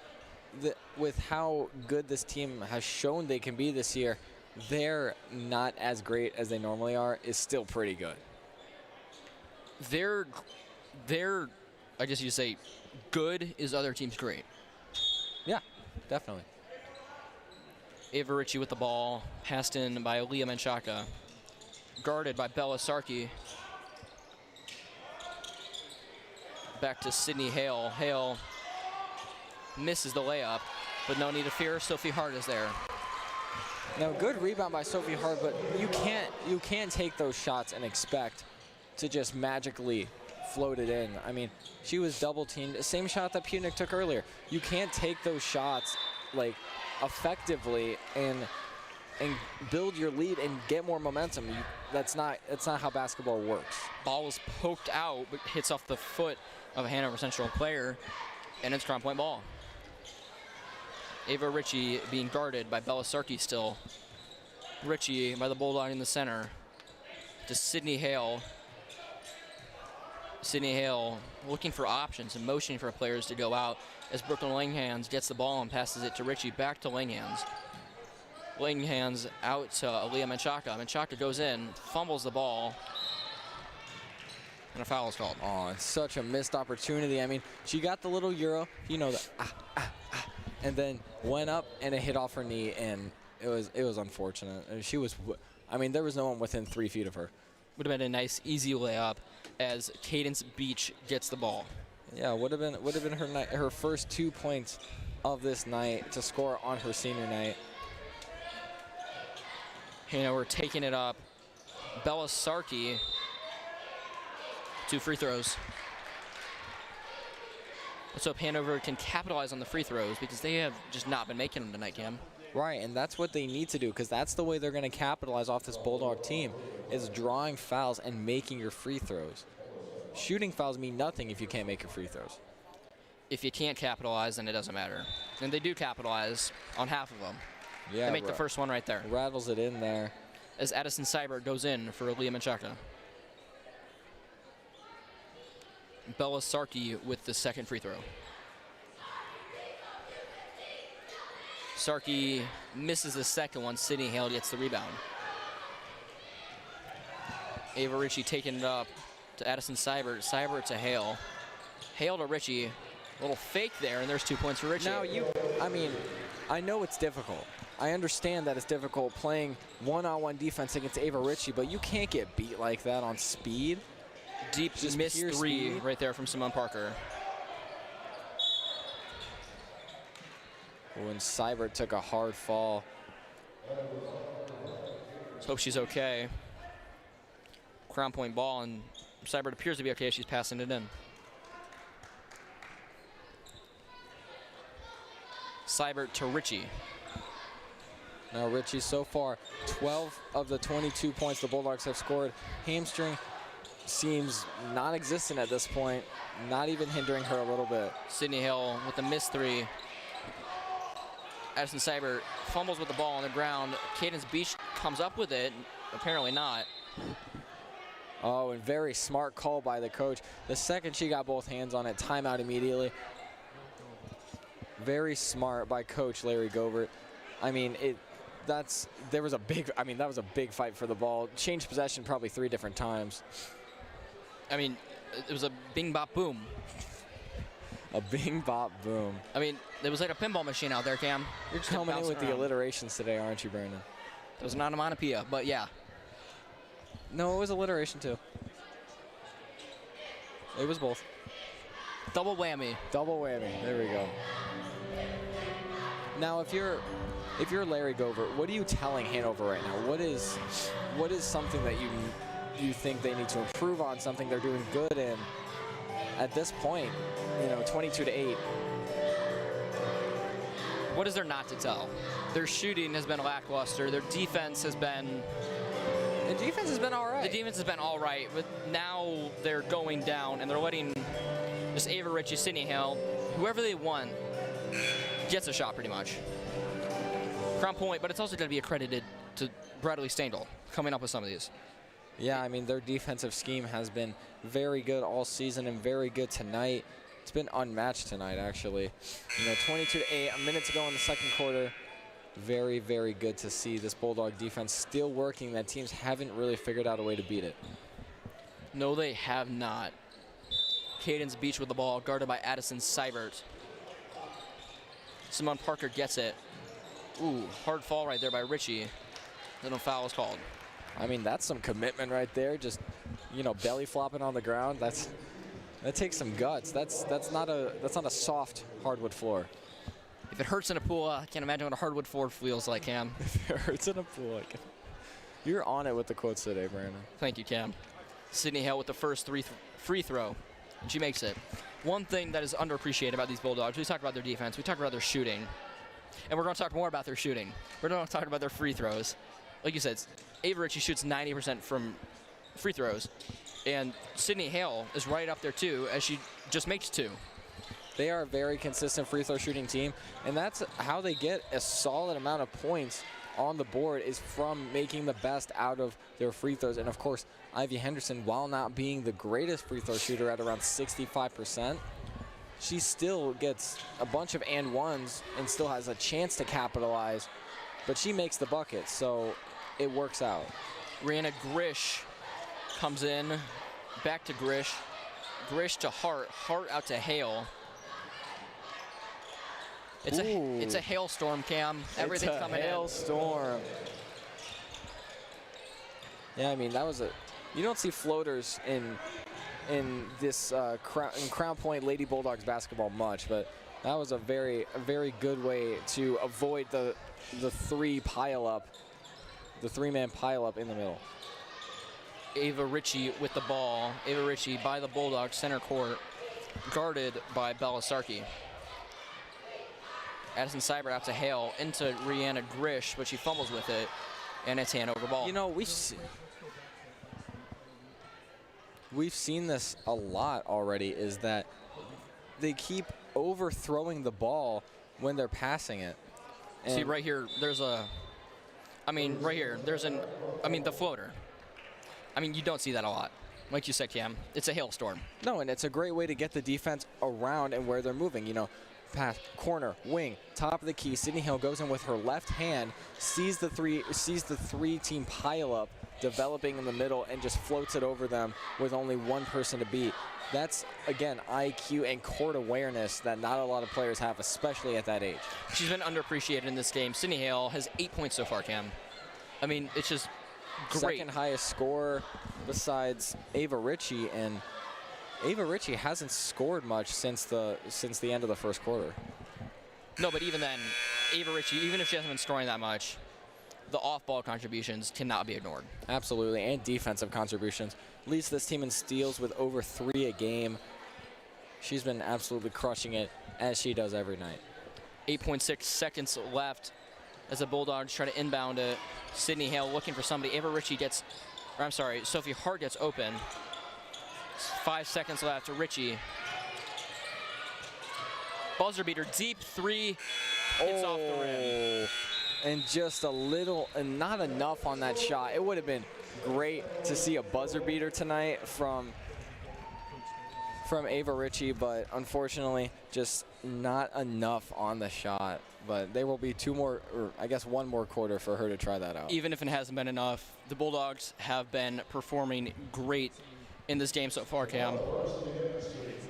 with how good this team has shown they can be this year, they're not as great as they normally are is still pretty good. They're I guess you say good is other teams great. Yeah, definitely. Ava Ritchie with the ball, passed in by Leah Menchaca, guarded by Bella Sarkey. Back to Sydney Hale. Hale misses the layup, but no need to fear. Sophie Hart is there. Now, good rebound by Sophie Hart, but you can't take those shots and expect to just magically float it in. I mean, she was double teamed. Same shot that Punic took earlier. You can't take those shots like effectively and build your lead and get more momentum. That's not how basketball works. Ball was poked out, but hits off the foot of a Hanover Central player, and it's Crown Point ball. Ava Ritchie being guarded by Bella Sarkey still. Ritchie by the Bulldog in the center to Sydney Hale. Sydney Hale looking for options and motioning for players to go out as Brooklyn Langhans gets the ball and passes it to Ritchie, back to Langhans. Langhans out to Aaliyah Menchaca. Menchaca goes in, fumbles the ball, and a foul is called. Oh, it's such a missed opportunity. I mean, she got the little Euro, you know, and then went up and it hit off her knee, and it was unfortunate. She was, I mean, there was no one within 3 feet of her. Would have been a nice, easy layup as Cadence Beach gets the ball. Yeah, would have been her first 2 points of this night to score on her senior night. Hanover taking it up. Bella Sarkey, 2 free throws. Let's hope Hanover can capitalize on the free throws because they have just not been making them tonight, Cam. Right, and that's what they need to do because that's the way they're going to capitalize off this Bulldog team is drawing fouls and making your free throws. Shooting fouls mean nothing if you can't make your free throws. If you can't capitalize, then it doesn't matter. And they do capitalize on half of them. Yeah, they make the first one right there. Rattles it in there. As Addison Seibert goes in for Leah Menchaca. Bella Sarkey with the second free throw. Sarkey misses the second one. Sydney Hale gets the rebound. Ava Ritchie taking it up to Addison Seibert. Seibert to Hale. Hale to Ritchie. A little fake there, and there's 2 points for Ritchie. Now, I mean, I know it's difficult. I understand that it's difficult playing one-on-one defense against Ava Ritchie, but you can't get beat like that on speed. Deep Just missed pure three speed. right there from Simone Parker. When Seibert took a hard fall. Let's hope she's okay. Crown Point ball, and Seibert appears to be okay. She's passing it in. Seibert to Ritchie. Now Ritchie so far, 12 of the 22 points the Bulldogs have scored. Hamstring seems non-existent at this point, not even hindering her a little bit. Sydney Hill with the missed three. Addison Seibert fumbles with the ball on the ground. Cadence Beach comes up with it. Apparently not. Oh, and very smart call by the coach. The second she got both hands on it, timeout immediately. Very smart by Coach Larry Govert. I mean, that was a big fight for the ball. Changed possession probably 3 different times. I mean, it was a bing bop boom. A bing bop boom. I mean, it was like a pinball machine out there, Cam. You're coming in with the alliterations today, aren't you, Brandon? It was an onomatopoeia, but yeah. No, it was alliteration too. It was both. Double whammy. Double whammy. There we go. Now, if you're Larry Govert, what are you telling Hanover right now? What is something that you think they need to improve on? Something they're doing good in at this point? 22-8. What is there not to tell? Their shooting has been lackluster. Their defense has been. The defense has been all right. The defense has been all right, but now they're going down and they're letting just Ava Ritchie, Sydney Hill, whoever they want, gets a shot pretty much. Crown Point, but it's also going to be accredited to Bradley Steindl coming up with some of these. Yeah, I mean, their defensive scheme has been very good all season and very good tonight. It's been unmatched tonight, actually. 22-8, a minute to go in the second quarter. Very, very good to see this Bulldog defense still working, that teams haven't really figured out a way to beat it. No, they have not. Cadence Beach with the ball, guarded by Addison Seibert. Simone Parker gets it. Ooh, hard fall right there by Ritchie. Then a foul is called. I mean, that's some commitment right there. Just, belly flopping on the ground. That takes some guts. That's not a soft hardwood floor. If it hurts in a pool, I can't imagine what a hardwood floor feels like, Cam. If it hurts in a pool, you're on it with the quotes today, Brandon. Thank you, Cam. Sydney Hill with the first free throw, and she makes it. One thing that is underappreciated about these Bulldogs, we talked about their defense, we talked about their shooting, and we're going to talk more about their shooting. We're going to talk about their free throws. Like you said, Ava Ritchie shoots 90% from free throws, and Sydney Hill is right up there too, as she just makes 2. They are a very consistent free throw shooting team, and that's how they get a solid amount of points on the board, is from making the best out of their free throws. And of course, Ivy Henderson, while not being the greatest free throw shooter at around 65%, she still gets a bunch of and ones and still has a chance to capitalize, but she makes the bucket, so it works out. Rihanna Grish comes in, back to Grish. Grish to Hart, Hart out to Hale. It's a hailstorm, Cam. Everything's coming in. It's a hailstorm. Yeah, I mean, that was you don't see floaters in this Crown Point Lady Bulldogs basketball much, but that was a very good way to avoid the 3 pile-up, the 3-man pile-up in the middle. Ava Ritchie with the ball. Ava Ritchie by the Bulldogs center court, guarded by Bella Sarkey. Addison Seibert out to Hale, into Rihanna Grish, but she fumbles with it, and it's Hanover ball. We've seen this a lot already, is that they keep overthrowing the ball when they're passing it. And see, right here, there's the floater. I mean, you don't see that a lot. Like you said, Cam, it's a hailstorm. No, and it's a great way to get the defense around and where they're moving. Pass, corner, wing, top of the key. Sydney Hill goes in with her left hand, sees the three-team pile-up developing in the middle, and just floats it over them with only one person to beat. That's, again, IQ and court awareness that not a lot of players have, especially at that age. She's been underappreciated in this game. Sydney Hill has 8 points so far, Cam. I mean, it's just great. Second highest score besides Ava Ritchie, and Ava Ritchie hasn't scored much since the end of the first quarter. No, but even then, Ava Ritchie, even if she hasn't been scoring that much, the off-ball contributions cannot be ignored. Absolutely, and defensive contributions. Leads this team in steals with over 3 a game. She's been absolutely crushing it, as she does every night. 8.6 seconds left as the Bulldogs try to inbound it. Sydney Hale looking for somebody. Sophie Hart gets open. 5 seconds left. Ritchie. Buzzer beater, deep 3. It's off the rim. and just a little, and not enough on that shot. It would have been great to see a buzzer beater tonight from Ava Ritchie, but unfortunately just not enough on the shot. But there will be two more, or I guess one more quarter for her to try that out. Even if it hasn't been enough, the Bulldogs have been performing great in this game so far, Cam.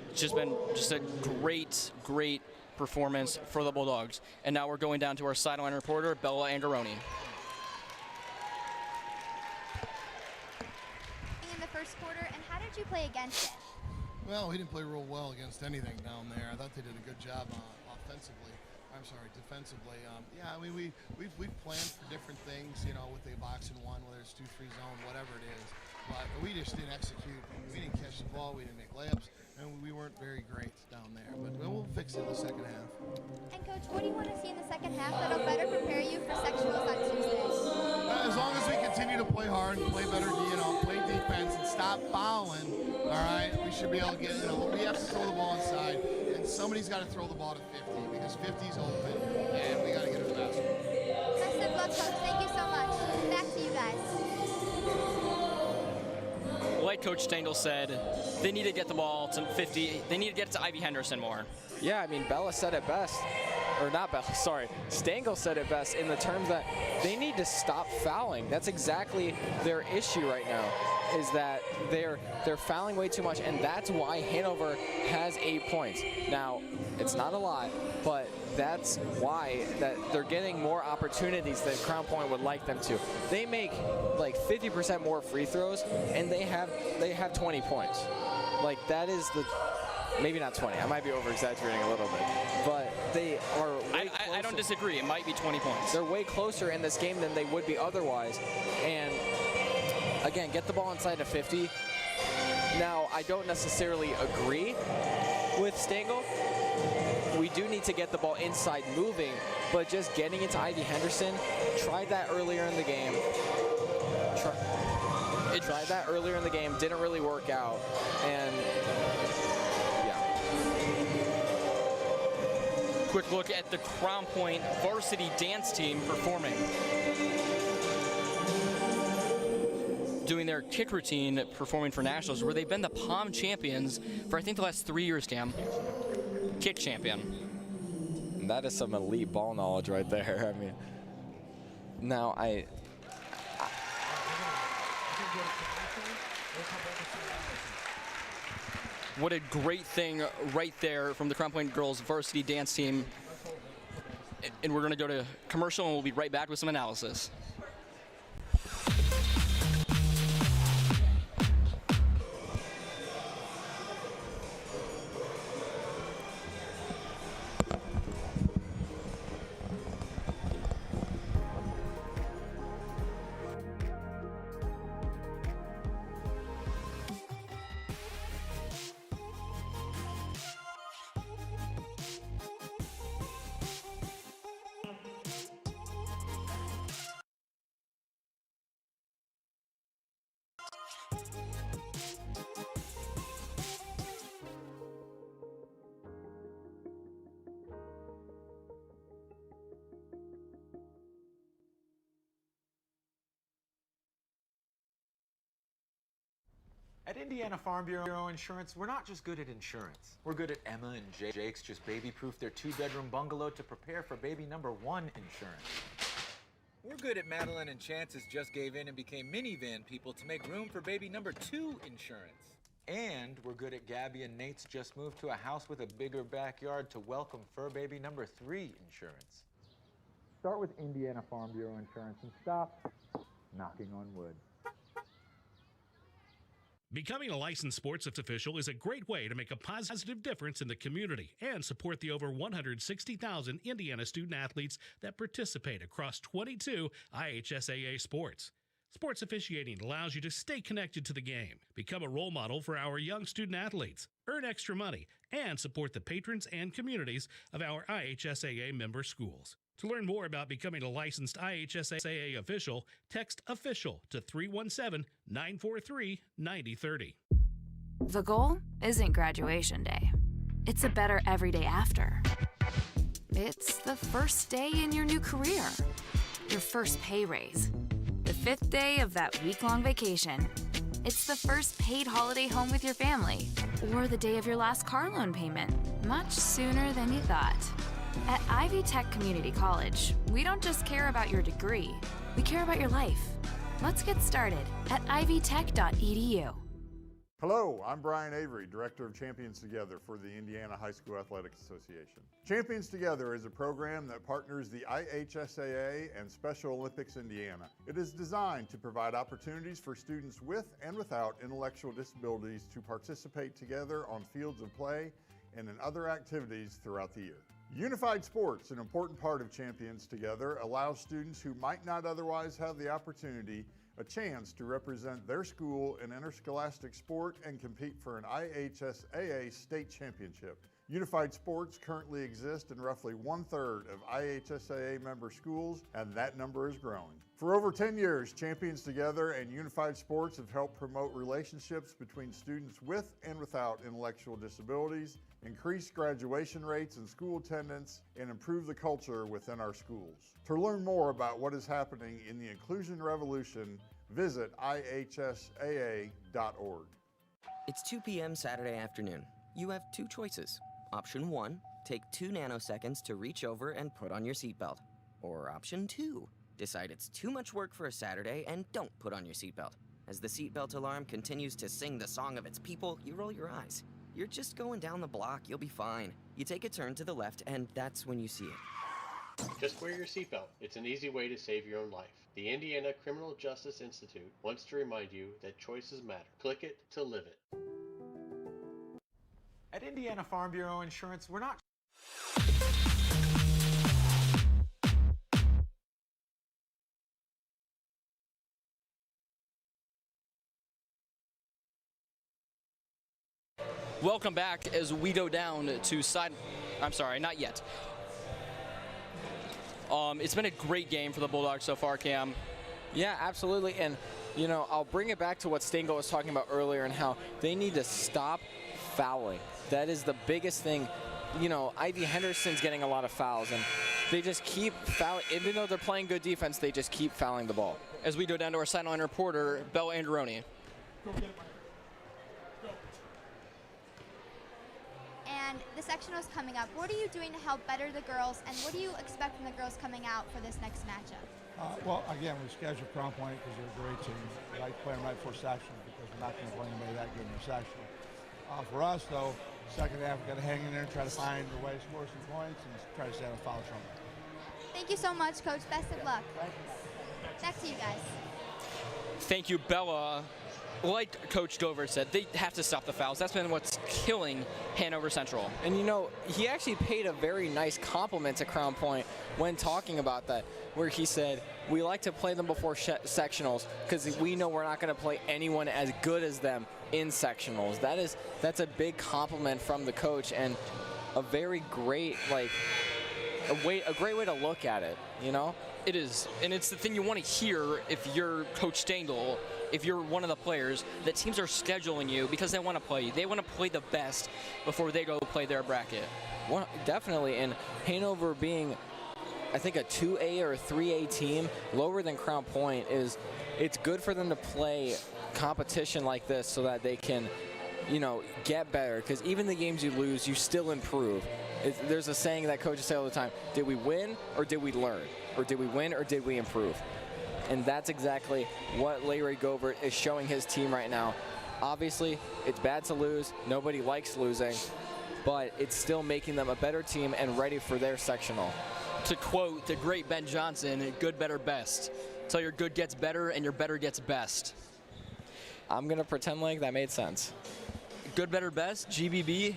It's just been a great performance for the Bulldogs. And now we're going down to our sideline reporter, Bella Angarone. In the first quarter, and how did you play against it? Well, we didn't play real well against anything down there. I thought they did a good job defensively. Yeah, I mean, we've planned for different things, you know, with the box and one, whether it's 2-3 zone, whatever it is. But we just didn't execute. We didn't catch the ball. We didn't make layups, and we weren't very great down there. But we'll fix it in the second half. And Coach, what do you want to see in the second half that'll better prepare you for sectionals on Tuesday? As long as we continue to play hard and play better, you know, play defense and stop fouling, all right, we should be able to get, you know, we have to throw the ball inside, and somebody's got to throw the ball to 50 because 50's open, and we got to get it to the basket. Best of luck, Coach. Thank you so much. Back to you guys. Like Coach Stengel said, they need to get the ball to 50. They need to get it to Ivy Henderson more. Yeah, I mean, Bella said it best. Or not Bella, sorry. Stengel said it best in the terms that they need to stop fouling. That's exactly their issue right now, is that they're fouling way too much, and that's why Hanover has 8 points. Now, it's not a lot, but that's why that they're getting more opportunities than Crown Point would like them to. They make like 50% more free throws, and they have 20 points. Like, that is the, maybe not 20. I might be over-exaggerating a little bit, but they are way I don't disagree. It might be 20 points. They're way closer in this game than they would be otherwise. And again, get the ball inside of 50. Now, I don't necessarily agree with Stengel. We do need to get the ball inside moving, but just getting it to Ivy Henderson, tried that earlier in the game. Tried that earlier in the game, didn't really work out, and yeah. Quick look at the Crown Point varsity dance team performing. Doing their kick routine, performing for nationals, where they've been the POM champions for I think the last 3 years, Cam. Kick champion. And that is some elite ball knowledge right there. I mean, now what a great thing right there from the Crown Point girls varsity dance team. And we're going to go to commercial, and we'll be right back with some analysis. At Indiana Farm Bureau Insurance, we're not just good at insurance. We're good at Emma and Jake's just baby-proof their 2-bedroom bungalow to prepare for baby number 1 insurance. We're good at Madeline and Chance's just gave in and became minivan people to make room for baby number 2 insurance. And we're good at Gabby and Nate's just moved to a house with a bigger backyard to welcome fur baby number 3 insurance. Start with Indiana Farm Bureau Insurance and stop knocking on wood. Becoming a licensed sports official is a great way to make a positive difference in the community and support the over 160,000 Indiana student athletes that participate across 22 IHSAA sports. Sports officiating allows you to stay connected to the game, become a role model for our young student athletes, earn extra money, and support the patrons and communities of our IHSAA member schools. To learn more about becoming a licensed IHSAA official, text OFFICIAL to 317-943-9030. The goal isn't graduation day. It's a better every day after. It's the first day in your new career. your first pay raise, the 5th day of that week-long vacation. It's the first paid holiday home with your family, or the day of your last car loan payment, much sooner than you thought. At Ivy Tech Community College, we don't just care about your degree, we care about your life. Let's get started at ivytech.edu. Hello, I'm Brian Avery, Director of Champions Together for the Indiana High School Athletics Association. Champions Together is a program that partners the IHSAA and Special Olympics Indiana. It is designed to provide opportunities for students with and without intellectual disabilities to participate together on fields of play and in other activities throughout the year. Unified sports, an important part of Champions Together, allows students who might not otherwise have the opportunity a chance to represent their school in interscholastic sport and compete for an IHSAA state championship. Unified sports currently exist in roughly 1/3 of IHSAA member schools, and that number is growing. For over 10 years, Champions Together and Unified Sports have helped promote relationships between students with and without intellectual disabilities, increase graduation rates and school attendance, and improve the culture within our schools. To learn more about what is happening in the inclusion revolution, visit ihsaa.org. It's 2 p.m. Saturday afternoon. You have two choices. Option 1, take 2 nanoseconds to reach over and put on your seatbelt. Or option 2, decide it's too much work for a Saturday and don't put on your seatbelt. As the seatbelt alarm continues to sing the song of its people, you roll your eyes. You're just going down the block, you'll be fine. You take a turn to the left, and that's when you see it. Just wear your seatbelt. It's an easy way to save your own life. The Indiana Criminal Justice Institute wants to remind you that choices matter. Click it to live it. At Indiana Farm Bureau Insurance, we're not Welcome back as we go down to I'm sorry, not yet. It's been a great game for the Bulldogs so far, Cam. Yeah, absolutely. And, you know, I'll bring it back to what Stengel was talking about earlier and how they need to stop fouling. That is the biggest thing. You know, Ivy Henderson's getting a lot of fouls, and they just keep fouling. Even though they're playing good defense, they just keep fouling the ball. As we go down to our sideline reporter, Annabella Angarone. And the sectional's coming up. What are you doing to help better the girls, and what do you expect from the girls coming out for this next matchup? Well, again, we scheduled Crown Point because they're a great team. We like playing right before sectional because we're not going to play anybody that good in their sectional. For us, though, second half, we've got to hang in there and try to find a way to score some points and try to stay out of foul trouble. Thank you so much, Coach. Best of luck. Back to you guys. Thank you, Bella. Like Coach Dover said, they have to stop the fouls. That's been what's killing Hanover Central. And, you know, he actually paid a very nice compliment to Crown Point when talking about that, where he said, we like to play them before sectionals because we know we're not going to play anyone as good as them in sectionals. That's a big compliment from the coach, and a very great, like, a great way to look at it, you know? It is, and it's the thing you want to hear if you're Coach Stengel, if you're one of the players, that teams are scheduling you because they want to play you. They want to play the best before they go play their bracket. Well, definitely, and Hanover being, I think, a 2A or a 3A team, lower than Crown Point, it's good for them to play competition like this so that they can, you know, get better, because even the games you lose, you still improve. There's a saying that coaches say all the time, did we win or did we learn? Or did we win or did we improve? And that's exactly what Larry Govert is showing his team right now. Obviously, it's bad to lose. Nobody likes losing. But it's still making them a better team and ready for their sectional. To quote the great Ben Johnson, good, better, best. So your good gets better and your better gets best. I'm going to pretend like that made sense. Good, better, best, GBB,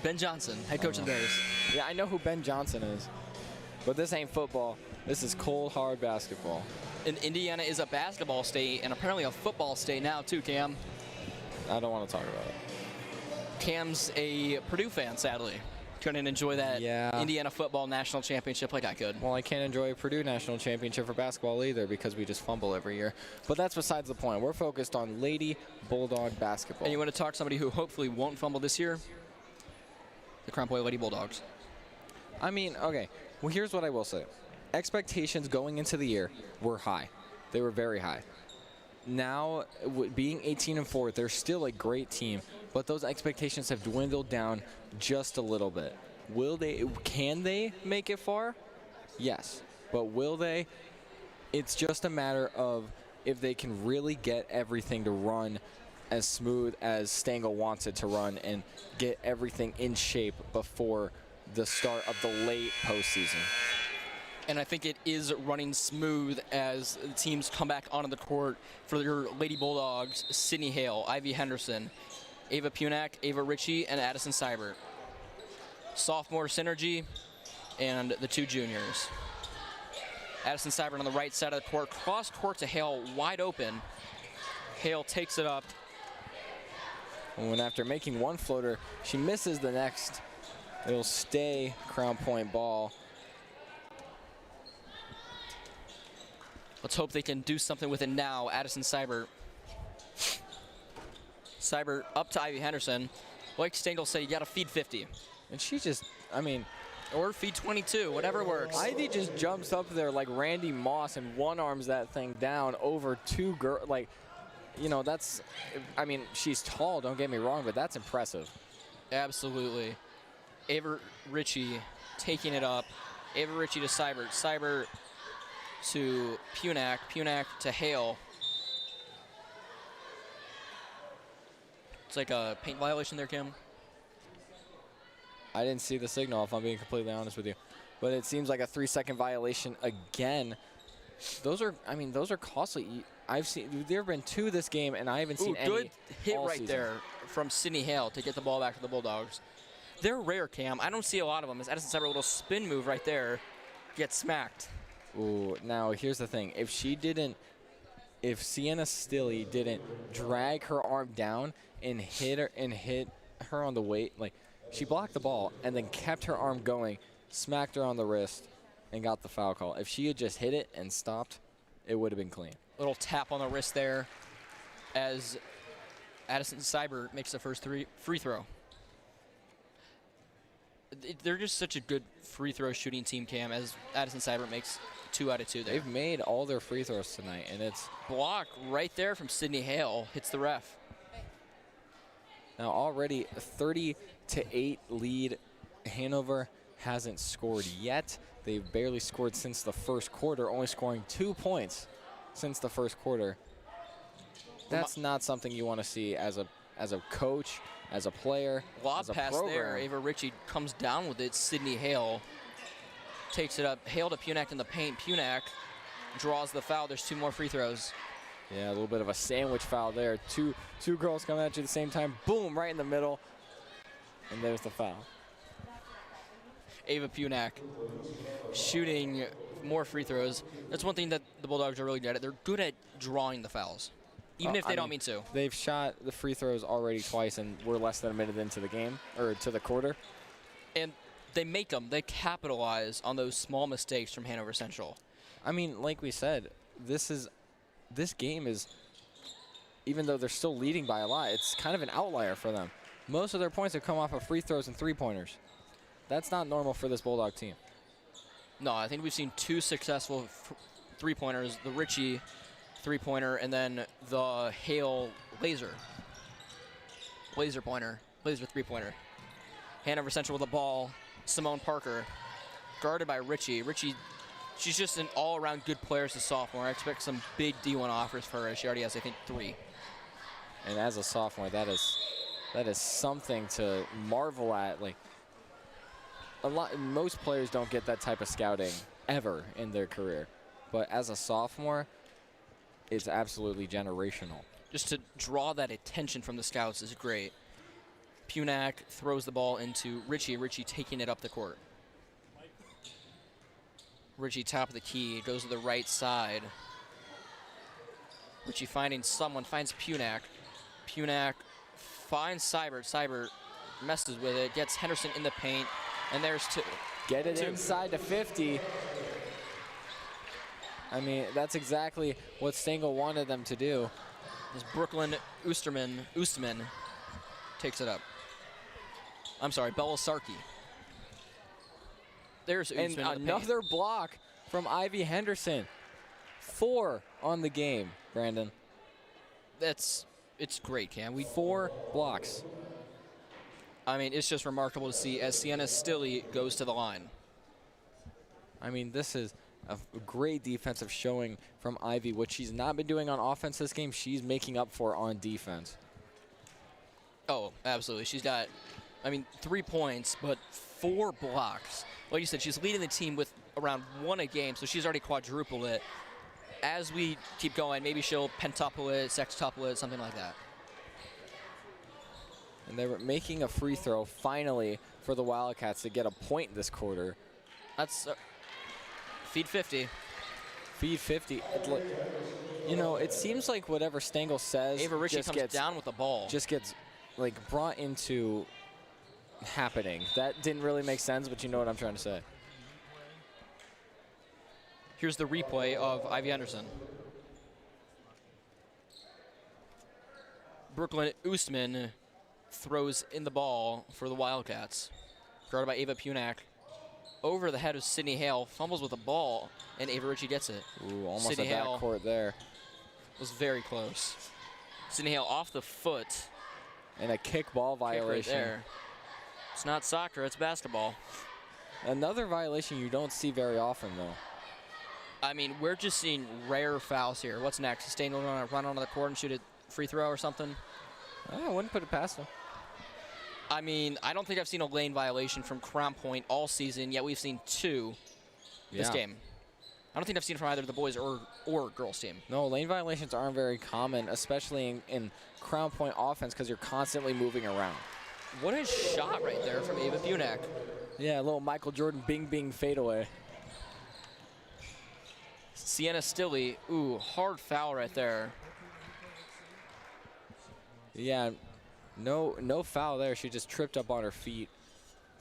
Ben Johnson, head coach of the Bears. Yeah, I know who Ben Johnson is. But this ain't football. This is cold, hard basketball. And Indiana is a basketball state and apparently a football state now too, Cam. I don't want to talk about it. Cam's a Purdue fan, sadly. Couldn't enjoy that Indiana football national championship like I could. Well, I can't enjoy a Purdue national championship for basketball either because we just fumble every year. But that's besides the point. We're focused on Lady Bulldog basketball. And you want to talk to somebody who hopefully won't fumble this year? The Crown Point Lady Bulldogs. I mean, okay. Well, here's what I will say. expectations going into the year were high. They were very high. Now, being 18-4, they're still a great team, but those expectations have dwindled down just a little bit. Can they make it far? Yes. But will they? It's just a matter of if they can really get everything to run as smooth as Stengel wants it to run and get everything in shape before the start of the late postseason. And I think it is running smooth as the teams come back onto the court for your Lady Bulldogs: Sydney Hale, Ivy Henderson, Ava Punak, Ava Ritchie, and Addison Seibert. Sophomore synergy and the 2 juniors. Addison Seibert on the right side of the court, cross court to Hale, wide open. Hale takes it up. And after making one floater, she misses the next. It'll stay Crown Point ball. Let's hope they can do something with it now. Addison Seibert. Seibert up to Ivy Henderson. Like Stengel said, you got to feed 50. And she just, or feed 22, whatever works. Ivy just jumps up there like Randy Moss and one-arms that thing down over 2 girls. Like, that's, she's tall, don't get me wrong, but that's impressive. Absolutely. Ava Ritchie taking it up. Ava Ritchie to Seibert. Seibert to Punak. Punak to Hale. It's like a paint violation there, Kim. I didn't see the signal, if I'm being completely honest with you. But it seems like a 3-second violation again. Those are costly. There have been 2 this game, and I haven't seen any good hit all right season. there from Sydney Hale to get the ball back to the Bulldogs. They're rare, Cam. I don't see a lot of them. As Addison Seibert, a little spin move right there, gets smacked. Ooh, now here's the thing. If Sienna Stilley didn't drag her arm down and hit her on the weight, like, she blocked the ball and then kept her arm going, smacked her on the wrist, and got the foul call. If she had just hit it and stopped, it would have been clean. Little tap on the wrist there as Addison Seibert makes the first free throw. They're just such a good free throw shooting team, Cam, as Addison Seibert makes 2 out of 2 there. They've made all their free throws tonight, and it's block right there from Sydney Hale, hits the ref. Now already a 30-8 lead. Hanover hasn't scored yet. They've barely scored since the first quarter, only scoring 2 points since the first quarter. That's not something you want to see as a coach, as a player, Lob as a pass program. there. Ava Ritchie comes down with it. Sydney Hale takes it up. Hale to Punak in the paint. Punak draws the foul. There's 2 more free throws. Yeah, a little bit of a sandwich foul there. Two girls coming at you at the same time. Boom, right in the middle. And there's the foul. Ava Punak shooting more free throws. That's one thing that the Bulldogs are really good at. They're good at drawing the fouls, even if they don't mean to. They've shot the free throws already twice, and we're less than a minute into the game, or to the quarter. And they make them. They capitalize on those small mistakes from Hanover Central. Like we said, this game is, even though they're still leading by a lot, it's kind of an outlier for them. Most of their points have come off of free throws and 3-pointers. That's not normal for this Bulldog team. No, I think we've seen 2 successful 3-pointers, the Ritchie 3-pointer and then the Hale laser 3-pointer. Hanover Central with the ball. Simone Parker guarded by Ritchie. She's just an all-around good player as a sophomore. I expect some big D1 offers for her. She already has, I think, 3. And as a sophomore, that is something to marvel at. Like, most players don't get that type of scouting ever in their career, but as a sophomore, it's absolutely generational. Just to draw that attention from the scouts is great. Punak throws the ball into Ritchie. Ritchie taking it up the court. Ritchie top of the key, goes to the right side. Ritchie finding someone, finds Punak. Punak finds Seibert. Seibert messes with it, gets Henderson in the paint, and there's 2. Get it inside to 50. I mean, that's exactly what Stengel wanted them to do. As Brooklyn Oosterman takes it up. I'm sorry, Belisarki. There's and Usman in the another paint. block from Ivy Henderson. 4 on the game, Brandon. It's great, Cam. 4 blocks. I mean, it's just remarkable to see as Sienna Stilley goes to the line. I mean, this is a great defensive showing from Ivy. What she's not been doing on offense this game, she's making up for on defense. Oh, absolutely. She's got, 3 points, but 4 blocks. Like you said, she's leading the team with around 1 a game, so she's already quadrupled it. As we keep going, maybe she'll pentuple it, sextuple it, something like that. And they were making a free throw, finally, for the Wildcats to get a point this quarter. That's feed 50. Feed 50. It seems like whatever Stengel says Ava Ritchie comes down with the ball. Just gets, brought into happening. That didn't really make sense, but you know what I'm trying to say. Here's the replay of Ivy Henderson. Brooklyn Oostman throws in the ball for the Wildcats. Guarded by Ava Punak. Over the head of Sydney Hale. Fumbles with the ball, and Ava Ritchie gets it. Ooh, almost Sydney a backcourt there. Was very close. Sydney Hale off the foot. And a kickball violation. Kick right there. It's not soccer, it's basketball. Another violation you don't see very often, though. We're just seeing rare fouls here. What's next? Stengel going to run onto the court and shoot a free throw or something? I wouldn't put it past him. I don't think I've seen a lane violation from Crown Point all season, yet we've seen 2 this game. I don't think I've seen it from either the boys or girls team. No, lane violations aren't very common, especially in Crown Point offense because you're constantly moving around. What a shot right there from Ava Punak. Yeah, a little Michael Jordan bing fadeaway. Sienna Stilley, ooh, hard foul right there. Yeah, no foul there. She just tripped up on her feet.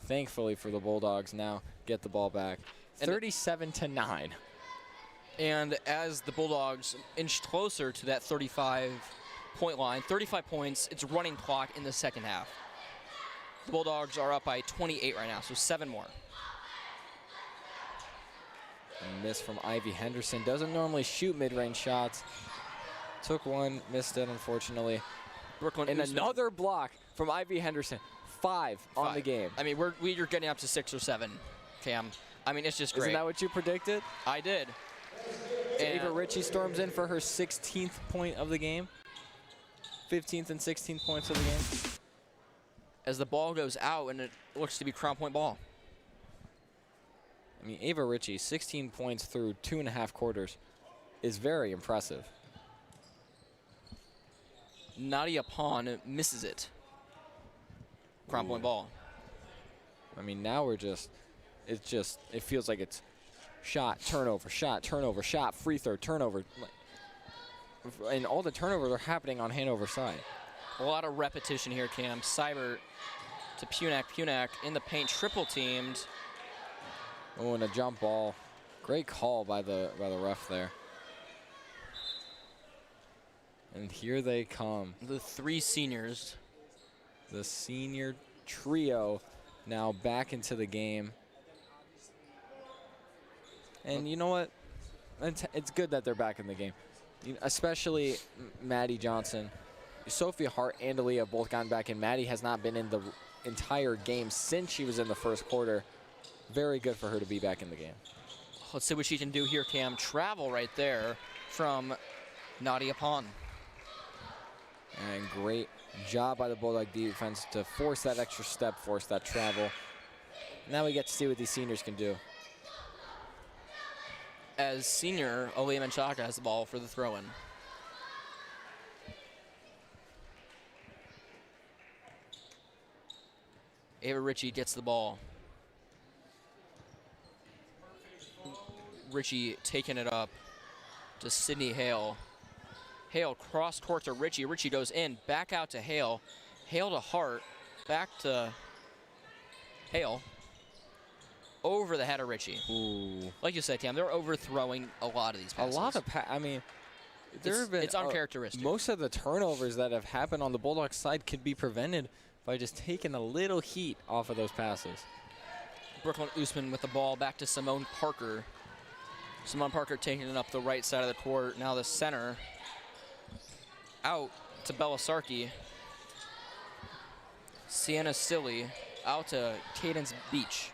Thankfully for the Bulldogs, now get the ball back. 37-9. And as the Bulldogs inch closer to that 35-point line, 35 points, it's running clock in the second half. The Bulldogs are up by 28 right now, so 7 more. A miss from Ivy Henderson. Doesn't normally shoot mid-range shots. Took one, missed it, unfortunately. Brooklyn and Oostman. Another block from Ivy Henderson. 5 on the game. We're getting up to 6 or 7, Cam. It's just great. Isn't that what you predicted? I did. Ava Ritchie storms in for her 16th point of the game. 15th and 16th points of the game. As the ball goes out, and it looks to be Crown Point ball. Ava Ritchie, 16 points through 2.5 quarters is very impressive. Nadia Pond misses it. Crown Point ball. Now it feels like it's shot, turnover, shot, free throw, turnover. And all the turnovers are happening on Hanover side. A lot of repetition here, Cam. Seibert to Punak. Punak in the paint, triple teamed. Oh, and a jump ball. Great call by the ref there. And here they come. The 3 seniors. The senior trio now back into the game. And you know what? It's good that they're back in the game. Especially Maddie Johnson. Sophia Hart and Aaliyah have both gotten back in. Maddie has not been in the entire game since she was in the first quarter. Very good for her to be back in the game. Let's see what she can do here, Cam. Travel right there from Nadia Pond. And great job by the Bulldog defense to force that extra step, force that travel. Now we get to see what these seniors can do. As senior, Aaliyah Menchaca has the ball for the throw-in. Ava Ritchie gets the ball. Ritchie taking it up to Sydney Hale. Hale cross court to Ritchie. Ritchie goes in, back out to Hale. Hale to Hart, back to Hale. Over the head of Ritchie. Ooh. Like you said, Cam, they're overthrowing a lot of these passes. A lot of there have been it's uncharacteristic. Most of the turnovers that have happened on the Bulldogs side could be prevented by just taking a little heat off of those passes. Brooklyn Oostman with the ball back to Simone Parker. Simone Parker taking it up the right side of the court. Now the center. Out to Belisarki. Sienna Silly out to Cadence Beach.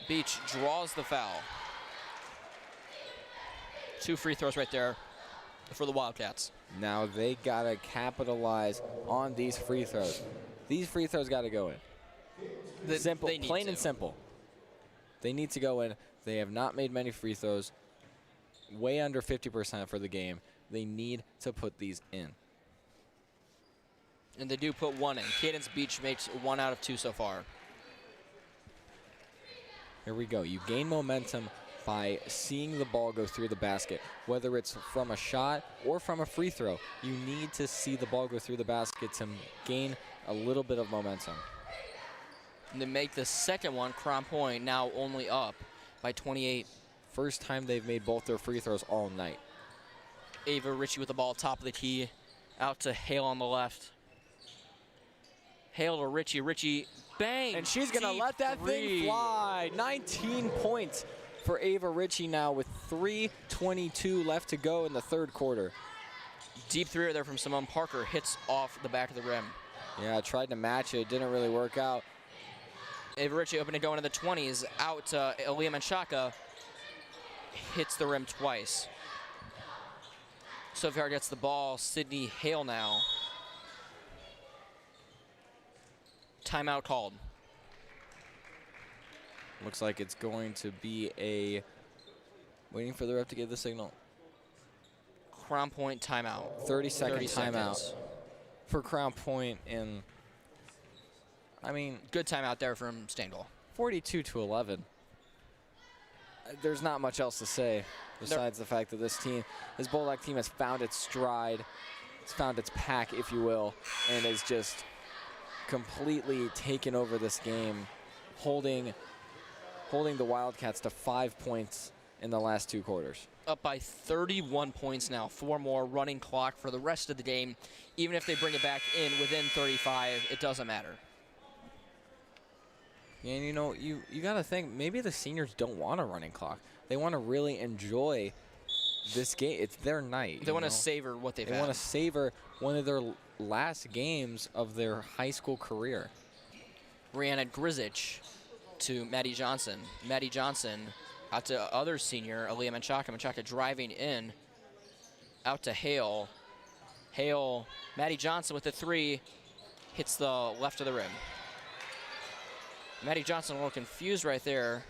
Beach draws the foul. 2 free throws right there for the Wildcats. Now they gotta capitalize on these free throws. These free throws gotta go in. Simple, plain and simple. They need to go in. They have not made many free throws. Way under 50% for the game. They need to put these in. And they do put 1 in. Cadence Beach makes 1 out of 2 so far. Here we go. You gain momentum by seeing the ball go through the basket. Whether it's from a shot or from a free throw, you need to see the ball go through the basket to gain a little bit of momentum. And they make the second one. Crown Point now only up by 28. First time they've made both their free throws all night. Ava Ritchie with the ball top of the key. Out to Hale on the left. Hale to Ritchie. Ritchie, bang! And she's going to let that thing fly. 19 points for Ava Ritchie now with 3:22 left to go in the third quarter. Deep three there from Simone Parker. Hits off the back of the rim. Yeah, tried to match it. Didn't really work out. Ava Ritchie open to go into the 20s. Out to Aaliyah Menchaca. Hits the rim twice. Sophie Hart gets the ball. Sydney Hale now. Timeout called. Looks like it's going to be a, waiting for the ref to give the signal. Crown Point timeout. 30-second timeout for Crown Point, and I mean, good timeout there from Stengel. 42-11. There's not much else to say besides the fact that this Bulldog team has found its stride, it's found its pack, if you will, and is just completely taken over this game, holding the Wildcats to 5 points in the last 2 quarters. Up by 31 points now. 4 more running clock for the rest of the game. Even if they bring it back in within 35, it doesn't matter. And you know, you got to think, maybe the seniors don't want a running clock. They want to really enjoy this game. It's their night. They want to savor what they've had. They want to savor one of their last games of their high school career. Brianna Grizich to Maddie Johnson. Maddie Johnson out to other senior, Aaliyah Menchaca. Menchaca driving in. Out to Hale. Hale, Maddie Johnson with the 3. Hits the left of the rim. Maddie Johnson a little confused right there.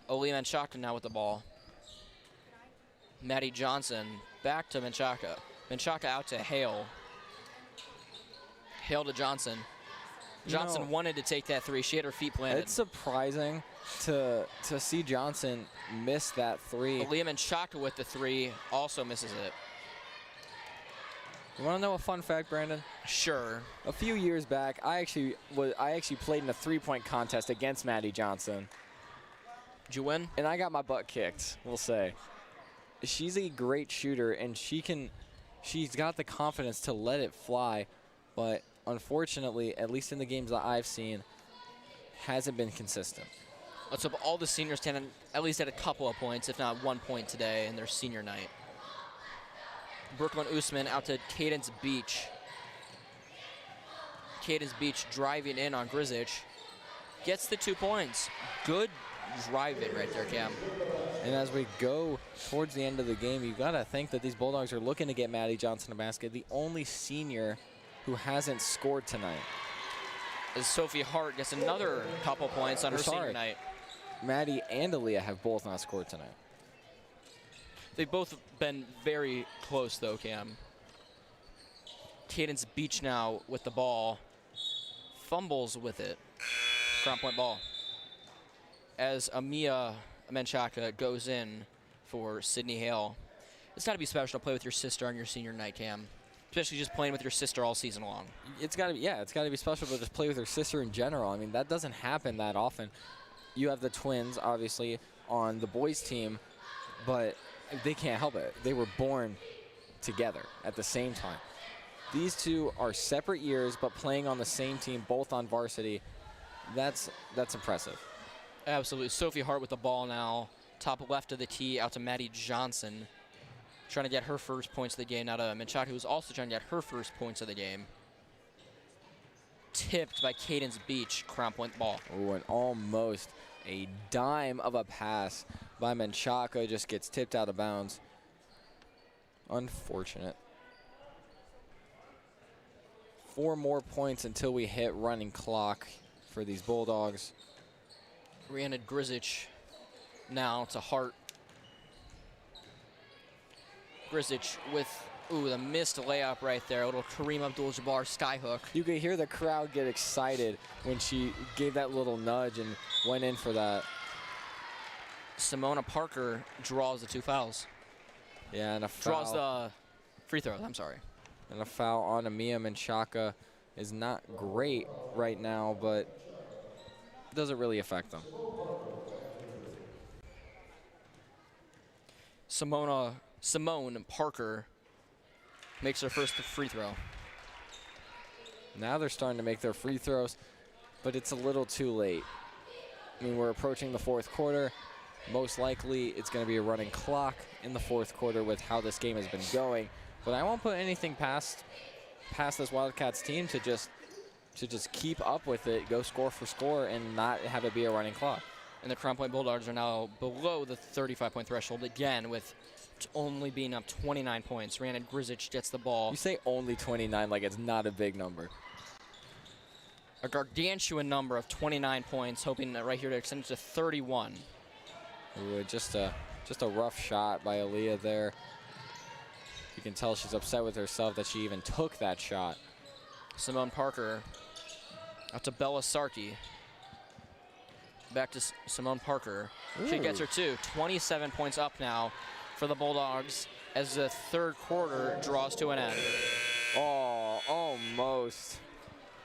Aaliyah Menchaca now with the ball. Maddie Johnson back to Menchaca. Menchaca out to Hale. Hale to Johnson. Johnson wanted to take that 3. She had her feet planted. It's surprising to see Johnson miss that 3. Aaliyah Menchaca with the 3 also misses it. You want to know a fun fact, Brandon? Sure. A few years back, I actually played in a 3-point contest against Maddie Johnson. Did you win? And I got my butt kicked, we'll say. She's a great shooter, and she's got the confidence to let it fly, but unfortunately, at least in the games that I've seen, hasn't been consistent. Let's hope all the seniors can at least at a couple of points, if not 1 point today in their senior night. Brooklyn Usman out to Cadence Beach. Cadence Beach driving in on Grizich. Gets the 2 points. Good driving right there, Cam. And as we go towards the end of the game, you've got to think that these Bulldogs are looking to get Maddie Johnson a basket, the only senior who hasn't scored tonight. As Sophie Hart gets another couple points on her senior night. Maddie and Aaliyah have both not scored tonight. They've both been very close, though, Cam. Cadence Beach now with the ball. Fumbles with it. Crown Point ball. As Amia Menchaca goes in for Sydney Hale. It's got to be special to play with your sister on your senior night, Cam. Especially just playing with your sister all season long. It's got to be special to just play with your sister in general. I mean, that doesn't happen that often. You have the twins, obviously, on the boys' team, but they can't help it. They were born together at the same time. These two are separate years, but playing on the same team, both on varsity. That's impressive. Absolutely. Sophie Hart with the ball now. top left of the tee out to Maddie Johnson, trying to get her first points of the game. Now to Menchaca, who's also trying to get her first points of the game. Tipped by Cadence Beach, Crown Point ball. Oh, and almost a dime of a pass by Menchaca just gets tipped out of bounds. Unfortunate. 4 more points until we hit running clock for these Bulldogs. Rhiannon Grzic now to Hart. Grzic with, the missed layup right there. A little Kareem Abdul-Jabbar skyhook. You could hear the crowd get excited when she gave that little nudge and went in for that. Simona Parker draws the 2 fouls. Yeah, and a foul. Draws the free throw, I'm sorry. And a foul on Amia Menchaca is not great right now, but doesn't really affect them. Simone Parker makes her first free throw. Now they're starting to make their free throws, but it's a little too late. I mean, we're approaching the 4th quarter. Most likely it's going to be a running clock in the 4th quarter with how this game has been going. But I won't put anything past this Wildcats team to just keep up with it, go score for score, and not have it be a running clock. And the Crown Point Bulldogs are now below the 35-point threshold again, with only being up 29 points. Rhiannon Grzic gets the ball. You say only 29 like it's not a big number. A gargantuan number of 29 points, hoping that right here to extend it to 31. Ooh, just a rough shot by Aaliyah there. You can tell she's upset with herself that she even took that shot. Simone Parker out to Bella Sarkey. Back to Simone Parker. Ooh. She gets her 2. 27 points up now for the Bulldogs as the 3rd quarter draws to an end. Oh, almost.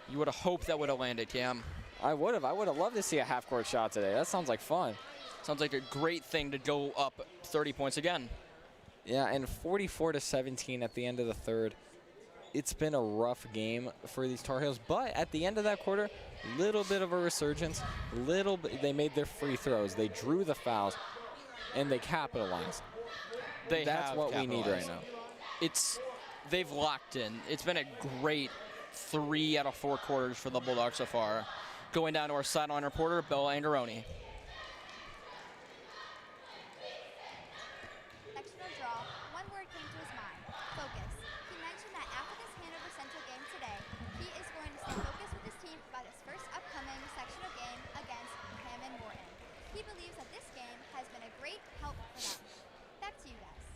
You would have hoped that would have landed, Cam. I would have. I would have loved to see a half-court shot today. That sounds like fun. Sounds like a great thing to go up 30 points again. Yeah, and 44-17 at the end of the 3rd. It's been a rough game for these Tar Heels, but at the end of that quarter, little bit of a resurgence. They made their free throws. They drew the fouls, and they capitalized. That's what we need right now. They've locked in. It's been a great 3 out of 4 quarters for the Bulldogs so far. Going down to our sideline reporter, Annabella Angarone. Extra draw, one word came to his mind: focus. He mentioned that after this Hanover Central game today, he is going to stay focused with his team about his first upcoming sectional game against Cameron Morton. He believes that this game has been a great help for them. Back to you guys.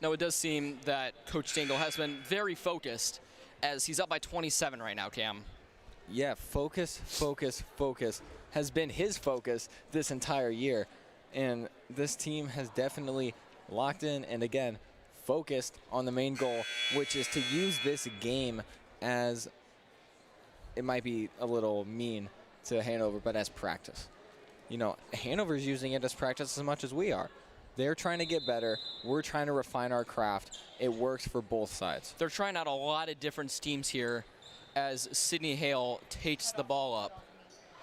Now, it does seem that Coach Stengel has been very focused as he's up by 27 right now, Cam. Yeah, focus, focus, focus has been his focus this entire year. And this team has definitely locked in and, again, focused on the main goal, which is to use this game as, it might be a little mean to Hanover, but as practice. You know, Hanover's using it as practice as much as we are. They're trying to get better. We're trying to refine our craft. It works for both sides. They're trying out a lot of different schemes here as Sydney Hale takes the ball up.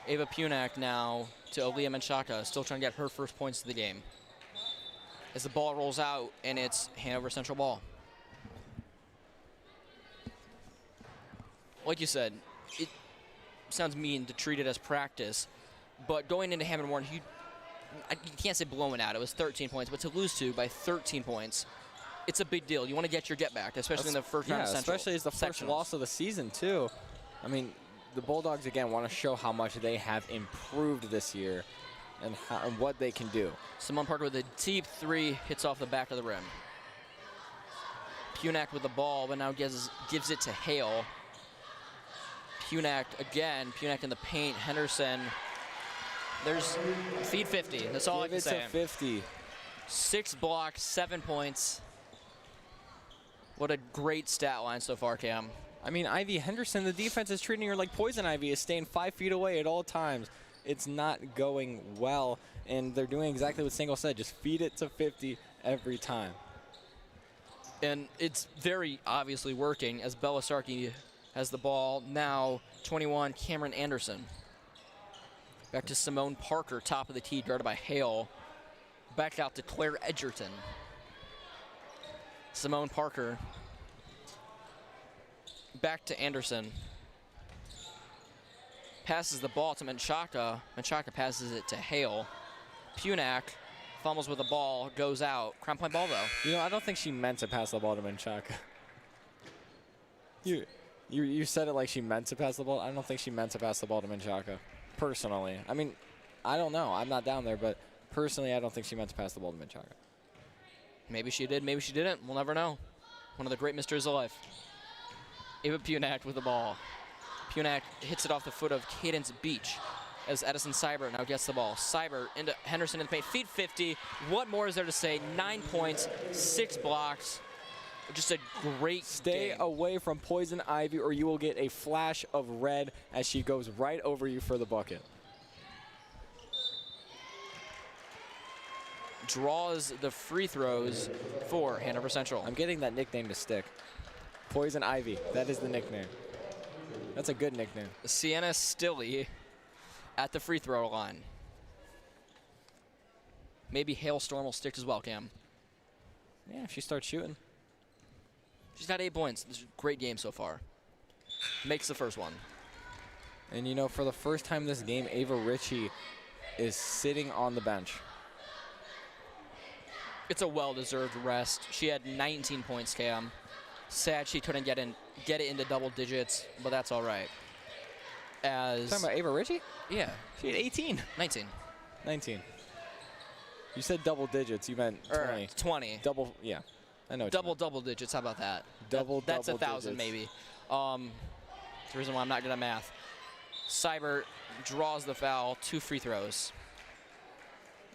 Ava Punak now to Aaliyah Menchaca, still trying to get her first points of the game. As the ball rolls out, and it's Hanover Central ball. Like you said, it sounds mean to treat it as practice, but going into Hammond Warren, you can't say blowing out. It was 13 points, but to lose to by 13 points, it's a big deal. You want to get your get back, especially in the first round of Central. Especially as the first loss of the season, too. I mean, the Bulldogs, again, want to show how much they have improved this year and what they can do. Simone Parker with a deep 3, hits off the back of the rim. Punak with the ball, but now gives it to Hale. Punak again, Punak in the paint. Henderson. There's feed 50. That's all I can say. Give it to 50. 6 blocks, 7 points. What a great stat line so far, Cam. I mean, Ivy Henderson, the defense is treating her like Poison Ivy, is staying 5 feet away at all times. It's not going well, and they're doing exactly what Stengel said, just feed it to 50 every time. And it's very obviously working as Bella Sarkey has the ball. Now 21, Cameron Anderson. Back to Simone Parker, top of the tee, guarded by Hale. Back out to Claire Edgerton. Simone Parker. Back to Anderson. Passes the ball to Menchaca. Menchaca passes it to Hale. Punak fumbles with the ball, goes out. Crown Point ball, though. You know, I don't think she meant to pass the ball to Menchaca. You said it like she meant to pass the ball. I don't think she meant to pass the ball to Menchaca, personally. I mean, I don't know. I'm not down there, but personally, I don't think she meant to pass the ball to Menchaca. Maybe she did, maybe she didn't. We'll never know. One of the great mysteries of life. Ava Punak with the ball. Punak hits it off the foot of Cadence Beach as Edison Seibert now gets the ball. Seibert into Henderson in the paint. Feet 50. What more is there to say? 9 points, 6 blocks. Just a great Stay game. away from Poison Ivy or you will get a flash of red as she goes right over you for the bucket. Draws the free throws for Hanover Central. I'm getting that nickname to stick. Poison Ivy, that is the nickname. That's a good nickname. Sienna Stilley at the free throw line. Maybe Hailstorm will stick as well, Cam. Yeah, if she starts shooting. She's got 8 points. This is a great game so far. Makes the first one. And you know, for the first time this game, Ava Ritchie is sitting on the bench. It's a well-deserved rest. She had 19 points, Cam. Sad she couldn't get it into double digits, but that's all right. As Talking about Ava Ritchie? Yeah. She had 18. 19. 19. You said double digits. You meant 20. 20. Double, yeah. I know. Double digits. How about that? That's 1,000 maybe. It's the reason why I'm not good at math. Seibert draws the foul. 2 free throws.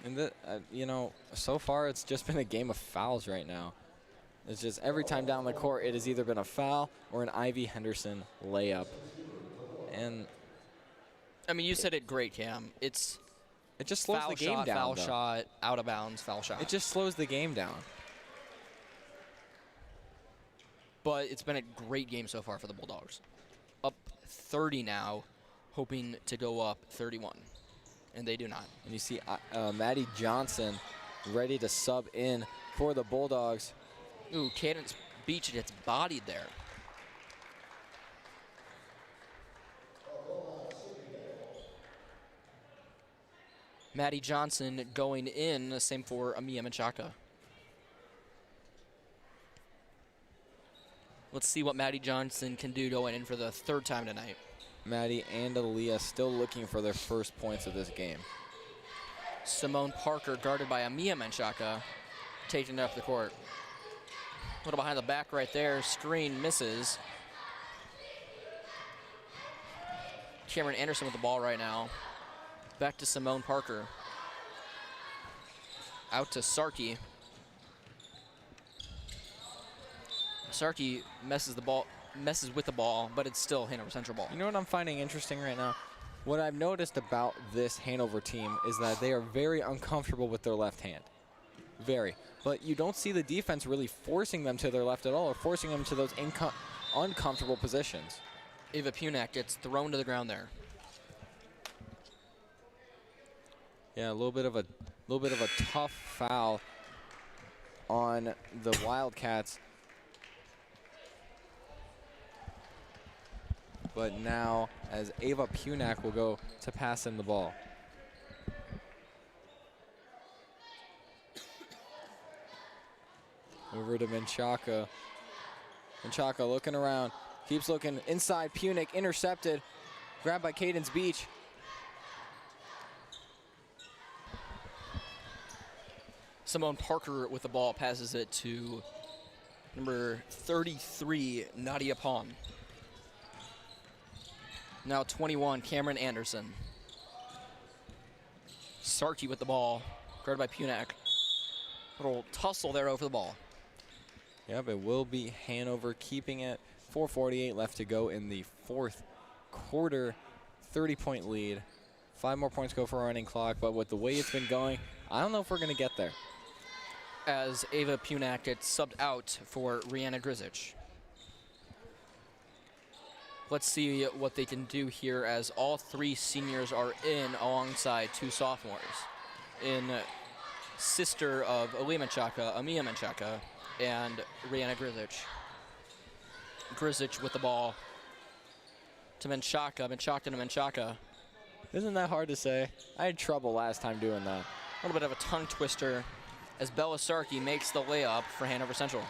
And you know, so far it's just been a game of fouls right now. It's just every time down the court, it has either been a foul or an Ivy Henderson layup. And I mean, you said it great, Cam. It just slows the game down. Foul shot, out of bounds, foul shot. It just slows the game down. But it's been a great game so far for the Bulldogs. Up 30 now, hoping to go up 31. And they do not. And you see Maddie Johnson ready to sub in for the Bulldogs. Ooh, Cadence Beach gets bodied there. Maddie Johnson going in, same for Amia Menchaca. Let's see what Maddie Johnson can do going in for the 3rd time tonight. Maddie and Aaliyah still looking for their first points of this game. Simone Parker guarded by Amia Menchaca, taking it up the court. A little behind the back right there. Screen misses. Cameron Anderson with the ball right now. Back to Simone Parker. Out to Sarkey. Sarkey messes with the ball, but it's still Hanover Central ball. You know what I'm finding interesting right now? What I've noticed about this Hanover team is that they are very uncomfortable with their left hand. Very. But you don't see the defense really forcing them to their left at all or forcing them to those uncomfortable positions. Ava Punak gets thrown to the ground there. Yeah, a little bit of a tough foul on the Wildcats. But now, as Ava Punak will go to pass in the ball. Over to Menchaca. Menchaca looking around, keeps looking inside. Punak intercepted, grabbed by Cadence Beach. Simone Parker with the ball, passes it to number 33, Nadia Pong. Now 21, Cameron Anderson. Sarkey with the ball, guarded by Punak. Little tussle there over the ball. Yep, it will be Hanover keeping it. 4:48 left to go in the 4th quarter. 30-point lead. 5 more points go for a running clock, but with the way it's been going, I don't know if we're going to get there. As Ava Punak gets subbed out for Rihanna Grizich. Let's see what they can do here as all 3 seniors are in alongside 2 sophomores. In sister of Aaliyah Menchaca, Amia Menchaca, and Rihanna Grzic. Grzic with the ball to Menchaca, Menchaca to Menchaca. Isn't that hard to say? I had trouble last time doing that. A little bit of a tongue twister as Bella Sarkey makes the layup for Hanover Central.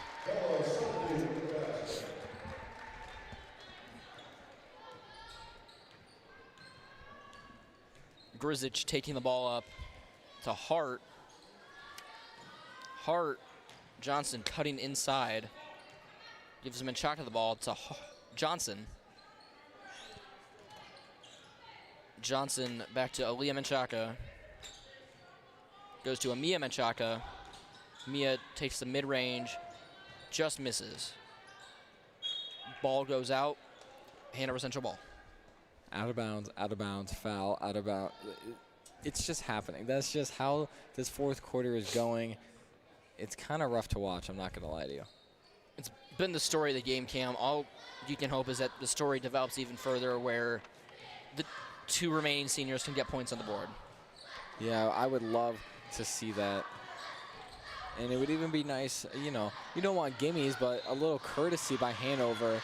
Grzic taking the ball up to Hart. Hart, Johnson cutting inside. Gives Menchaca the ball to Johnson. Johnson back to Aaliyah Menchaca. Goes to Amia Menchaca. Mia takes the mid-range, just misses. Ball goes out, Hanover Central ball. Out of bounds, foul, out of bounds. It's just happening. That's just how this fourth quarter is going. It's kind of rough to watch, I'm not going to lie to you. It's been the story of the game, Cam. All you can hope is that the story develops even further where the 2 remaining seniors can get points on the board. Yeah, I would love to see that. And it would even be nice, you know, you don't want gimmies, but a little courtesy by Hanover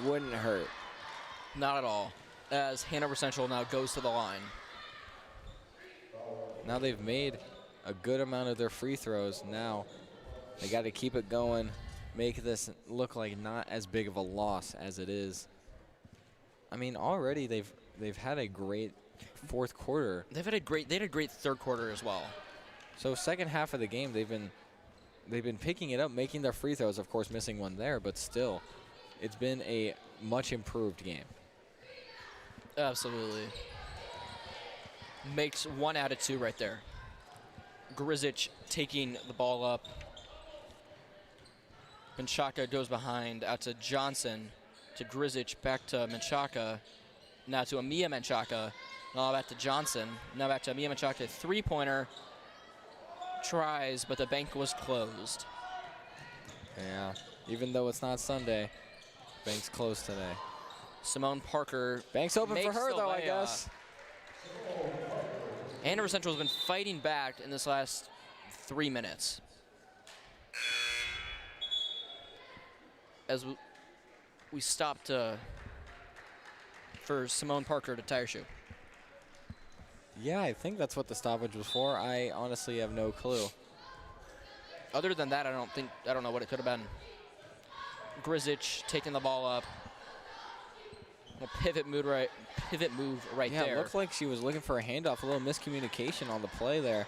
wouldn't hurt. Not at all, as Hanover Central now goes to the line. Now they've made a good amount of their free throws. Now they got to keep it going, make this look like not as big of a loss as it is. I mean, already they've had a great fourth quarter. They had a great third quarter as well. So second half of the game, they've been picking it up, making their free throws. Of course, missing one there, but still, it's been a much improved game. Absolutely. Makes 1 out of 2 right there. Grzic taking the ball up. Menchaca goes behind, out to Johnson, to Grzic, back to Menchaca, now to Amia Menchaca, now back to Johnson, now back to Amia Menchaca, 3-pointer, tries, but the bank was closed. Yeah, even though it's not Sunday, bank's closed today. Simone Parker. Bank's open for her, though, I guess. Hanover Central has been fighting back in this last 3 minutes. As we stopped for Simone Parker to tie her shoe. Yeah, I think that's what the stoppage was for. I honestly have no clue. Other than that, I don't know what it could have been. Grzic taking the ball up. A pivot move right there. Yeah, it looked like she was looking for a handoff. A little miscommunication on the play there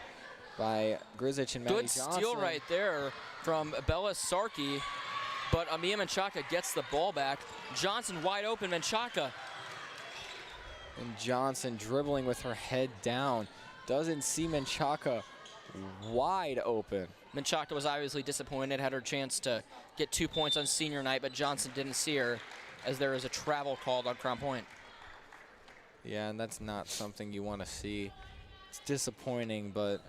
by Grzic and Maddie Johnson. Good steal right there from Bella Sarkey, but Amia Menchaca gets the ball back. Johnson wide open, Menchaca. And Johnson dribbling with her head down. Doesn't see Menchaca wide open. Menchaca was obviously disappointed, had her chance to get 2 points on senior night, but Johnson didn't see her as there is a travel called on Crown Point. Yeah, and that's not something you want to see. It's disappointing, but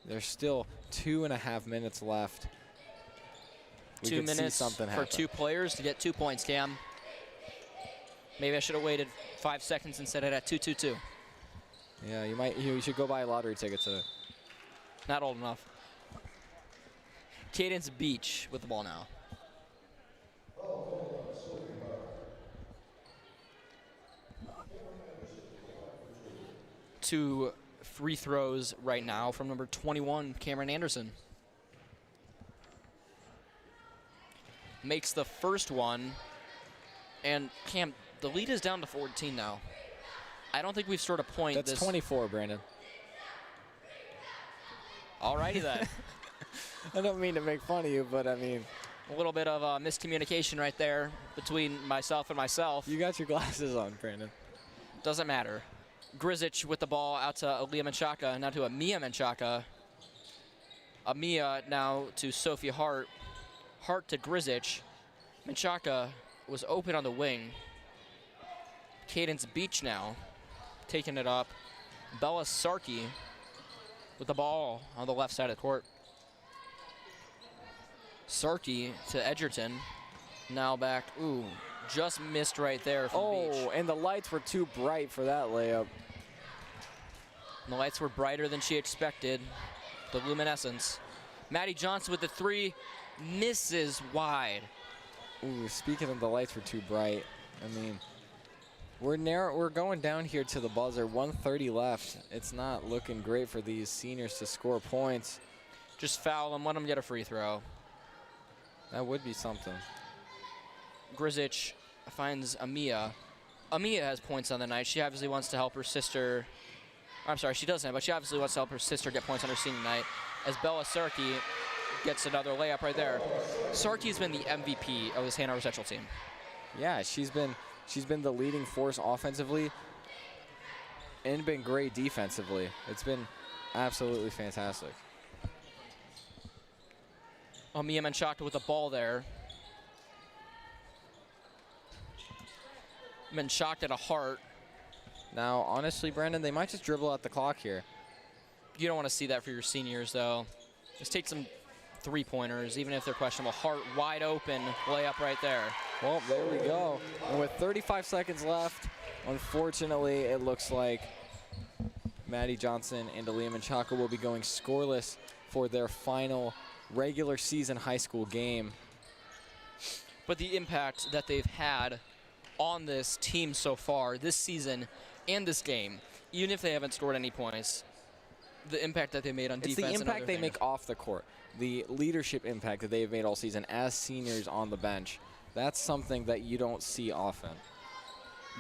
there's still 2.5 minutes left. 2 minutes for 2 players to get 2 points, Cam. Maybe I should have waited 5 seconds and set it at 2-2-2. Yeah, you should go buy a lottery ticket to. Not old enough. Cadence Beach with the ball now. Two free throws right now from number 21, Cameron Anderson. Makes the first one. And Cam, the lead is down to 14 now. I don't think we've scored a point. That's 24, Brandon. Alrighty then. I don't mean to make fun of you, but I mean. A little bit of miscommunication right there between myself and myself. You got your glasses on, Brandon. Doesn't matter. Grzic with the ball out to Aaliyah Menchaca, now to Amia Menchaca. Amia now to Sophie Hart. Hart to Grzic. Menchaca was open on the wing. Cadence Beach now taking it up. Bella Sarkey with the ball on the left side of the court. Sarkey to Edgerton. Now back, just missed right there from Beach. Oh, and the lights were too bright for that layup. And the lights were brighter than she expected. The luminescence. Maddie Johnson with the 3, misses wide. Ooh, speaking of the lights were too bright, I mean, we're going down here to the buzzer. 1:30 left. It's not looking great for these seniors to score points. Just foul them, let them get a free throw. That would be something. Grzic finds Amia. Amia has points on the night. She obviously wants to help her sister. I'm sorry, she doesn't, but she obviously wants to help her sister get points on her senior night. As Bella Sarkey gets another layup right there. Sarkey's been the MVP of this Hanover Central team. Yeah, she's been the leading force offensively and been great defensively. It's been absolutely fantastic. Mia Menchaca with the ball there. Menchaca at a heart. Now, honestly, Brandon, they might just dribble out the clock here. You don't want to see that for your seniors, though. Just take some three-pointers, even if they're questionable. Hart wide open, layup right there. Well, there we go. And with 35 seconds left, unfortunately, it looks like Maddie Johnson and Aaliyah Menchaca will be going scoreless for their final regular season high school game. But the impact that they've had on this team so far, this season and this game, even if they haven't scored any points, the impact that they made on defense. It's the impact and they things. make off the court, the leadership impact that they've made all season as seniors on the bench. That's something that you don't see often.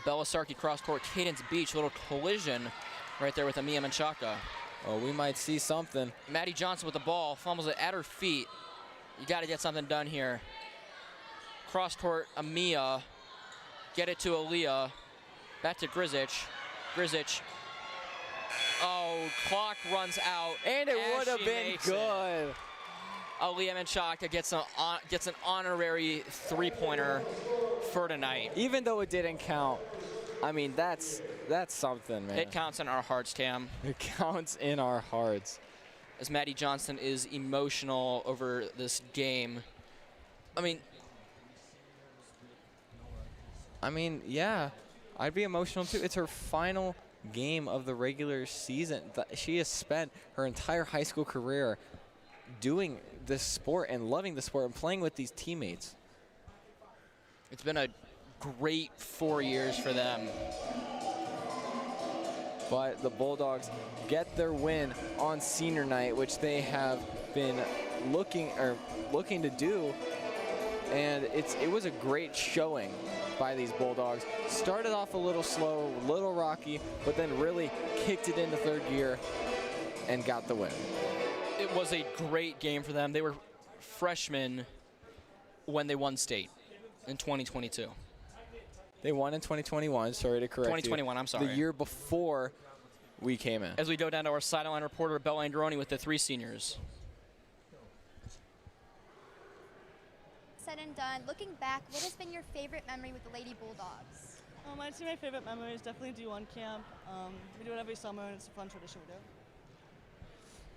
Bella Sarkey cross-court, Cadence Beach, little collision right there with Amia Menchaca. Oh, we might see something. Maddie Johnson with the ball, fumbles it at her feet. You got to get something done here. Cross-court, Amia. Get it to Aaliyah. Back to Grzic. Grzic. Oh, clock runs out. And it would have been good. Aaliyah Menchaca gets an honorary three-pointer for tonight. Even though it didn't count, I mean, that's something, man. It counts in our hearts, Cam. It counts in our hearts. As Maddie Johnson is emotional over this game. I mean, yeah, I'd be emotional too. It's her final game of the regular season. She has spent her entire high school career doing this sport and loving the sport and playing with these teammates. It's been a great 4 years for them. But the Bulldogs get their win on senior night, which they have been looking to do. And it was a great showing by these Bulldogs. Started off a little slow, a little rocky, but then really kicked it into third gear and got the win. It was a great game for them. They were freshmen when they won state in 2022. They won in 2021, sorry to correct 2021, you. I'm sorry. The year before we came in. As we go down to our sideline reporter, Annabella Angarone with the 3 seniors. Said and done, looking back, what has been your favorite memory with the Lady Bulldogs? I'd say my favorite memory is definitely D1 camp. We do it every summer, and it's a fun tradition we do.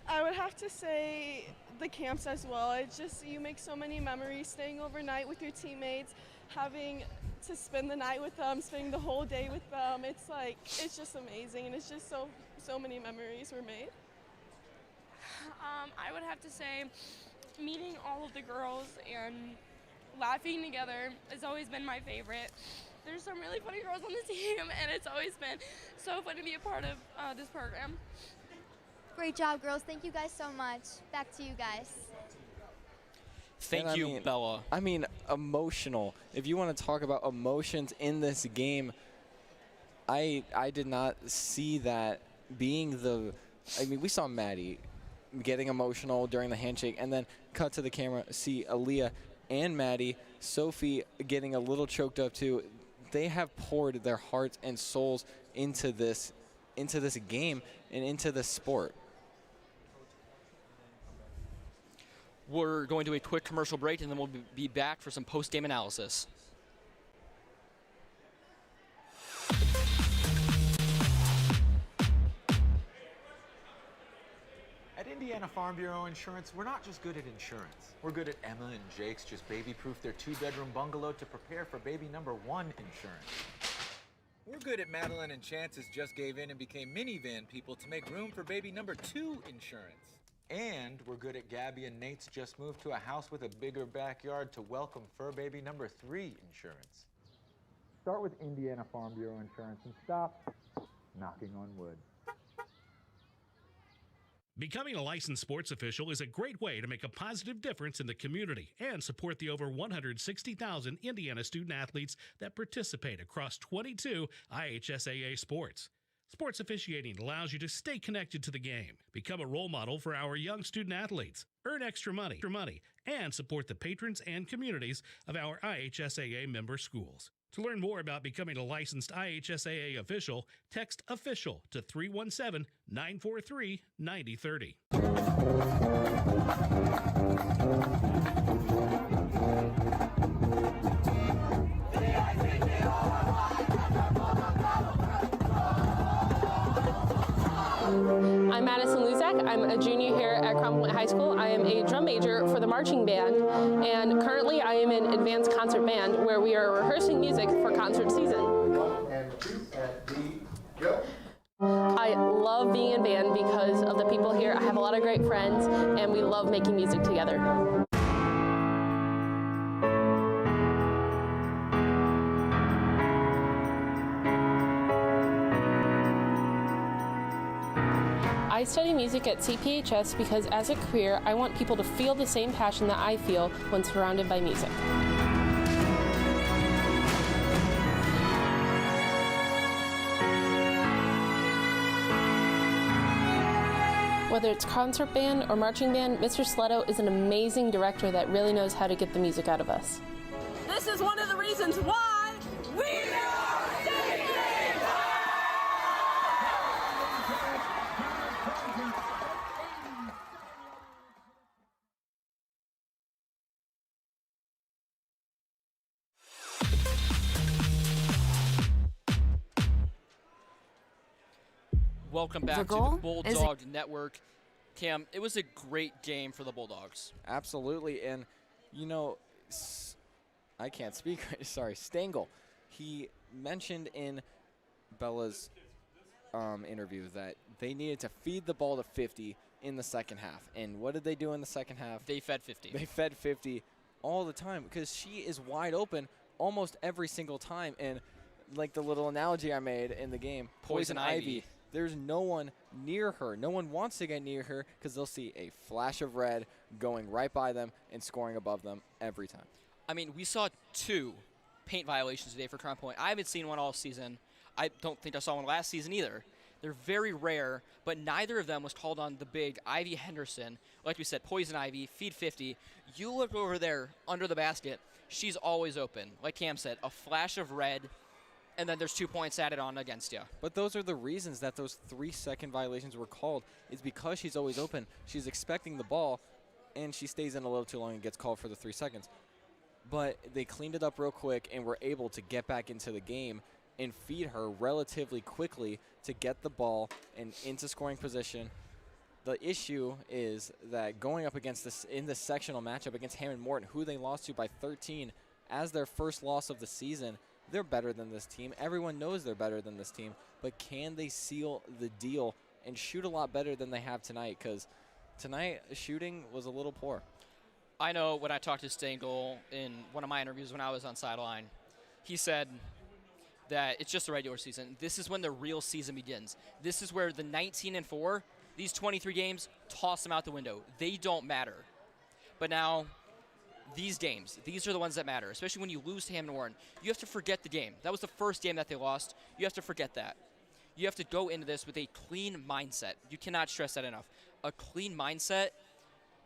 I would have to say the camps as well. It's just, you make so many memories, staying overnight with your teammates, having to spend the night with them, spending the whole day with them. It's just amazing, and it's just so many memories were made. I would have to say meeting all of the girls and laughing together has always been my favorite. There's some really funny girls on the team, and it's always been so fun to be a part of this program. Great job, girls. Thank you guys so much. Back to you guys. Thank you, Bella. I mean, emotional. If you want to talk about emotions in this game, I did not see that being we saw Maddie getting emotional during the handshake, and then cut to the camera, see Aaliyah and Maddie, Sophie getting a little choked up too. They have poured their hearts and souls into this game and into this sport. We're going to a quick commercial break, and then we'll be back for some post-game analysis. At Indiana Farm Bureau Insurance, we're not just good at insurance. We're good at Emma and Jake's just baby-proof their 2-bedroom bungalow to prepare for baby number 1 insurance. We're good at Madeline and Chance's just gave in and became minivan people to make room for baby number 2 insurance. And we're good at Gabby and Nate's just moved to a house with a bigger backyard to welcome fur baby number 3 insurance. Start with Indiana Farm Bureau Insurance and stop knocking on wood. Becoming a licensed sports official is a great way to make a positive difference in the community and support the over 160,000 Indiana student athletes that participate across 22 IHSAA sports. Sports officiating allows you to stay connected to the game, become a role model for our young student athletes, earn extra money, and support the patrons and communities of our IHSAA member schools. To learn more about becoming a licensed IHSAA official, text OFFICIAL to 317-943-9030. I'm Madison Luzak. I'm a junior here at Cameron Qualls High School. I am a drum major for the marching band, and currently I am in advanced concert band where we are rehearsing music for concert season. I love being in band because of the people here. I have a lot of great friends, and we love making music together. I study music at CPHS because as a career, I want people to feel the same passion that I feel when surrounded by music. Whether it's concert band or marching band, Mr. Sletto is an amazing director that really knows how to get the music out of us. This is one of the reasons why we are Welcome back to the Bulldog Network. Cam, it was a great game for the Bulldogs. Absolutely, and you know, I can't speak. Sorry, Stengel. He mentioned in Bella's interview that they needed to feed the ball to 50 in the second half. And what did they do in the second half? They fed 50. They fed 50 all the time because she is wide open almost every single time. And like the little analogy I made in the game, Poison Ivy. There's no one near her. No one wants to get near her because they'll see a flash of red going right by them and scoring above them every time. I mean, we saw 2 paint violations today for Crown Point. I haven't seen one all season. I don't think I saw one last season either. They're very rare, but neither of them was called on the big Ivy Henderson. Like we said, Poison Ivy, feed 50. You look over there under the basket, she's always open. Like Cam said, a flash of red, and then there's 2 points added on against you. But those are the reasons that those 3-second violations were called. Is because she's always open. She's expecting the ball, and she stays in a little too long and gets called for the 3 seconds. But they cleaned it up real quick and were able to get back into the game and feed her relatively quickly to get the ball and into scoring position. The issue is that going up against this in the sectional matchup against Hammond Morton, who they lost to by 13 as their first loss of the season, they're better than this team. Everyone knows they're better than this team, but can they seal the deal and shoot a lot better than they have tonight? Because tonight, shooting was a little poor. I know when I talked to Stengel in one of my interviews when I was on sideline, he said that it's just the regular season. This is when the real season begins. This is where the 19-4, these 23 games, toss them out the window. They don't matter. But now, these games, these are the ones that matter, especially when you lose to Hammond Warren. You have to forget the game. That was the first game that they lost. You have to forget that. You have to go into this with a clean mindset. You cannot stress that enough. A clean mindset,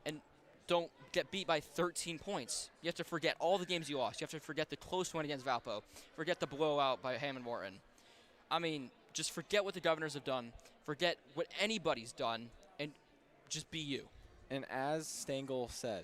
and don't get beat by 13 points. You have to forget all the games you lost. You have to forget the close one against Valpo. Forget the blowout by Hammond Morton. I mean, just forget what the Governors have done. Forget what anybody's done, and just be you. And as Stengel said,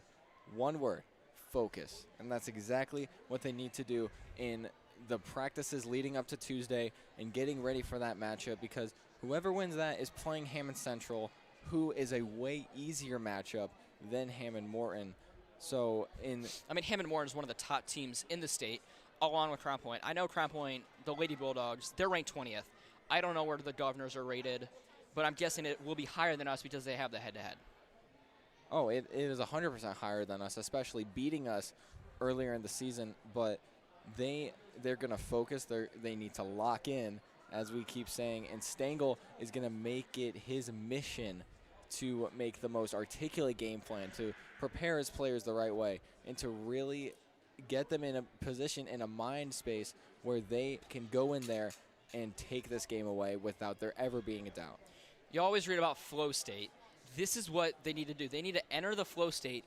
one word, focus. And that's exactly what they need to do in the practices leading up to Tuesday and getting ready for that matchup, because whoever wins that is playing Hammond Central who is a way easier matchup than Hammond Morton. So Hammond Morton is one of the top teams in the state, along with Crown Point. I know Crown Point, the Lady Bulldogs, they're ranked 20th. I don't know where the Governors are rated, but I'm guessing it will be higher than us because they have the head-to-head. Oh, it is 100% higher than us, especially beating us earlier in the season. But they're going to focus. They need to lock in, as we keep saying. And Stengel is going to make it his mission to make the most articulate game plan, to prepare his players the right way, and to really get them in a position, in a mind space, where they can go in there and take this game away without there ever being a doubt. You always read about flow state. This is what they need to do. They need to enter the flow state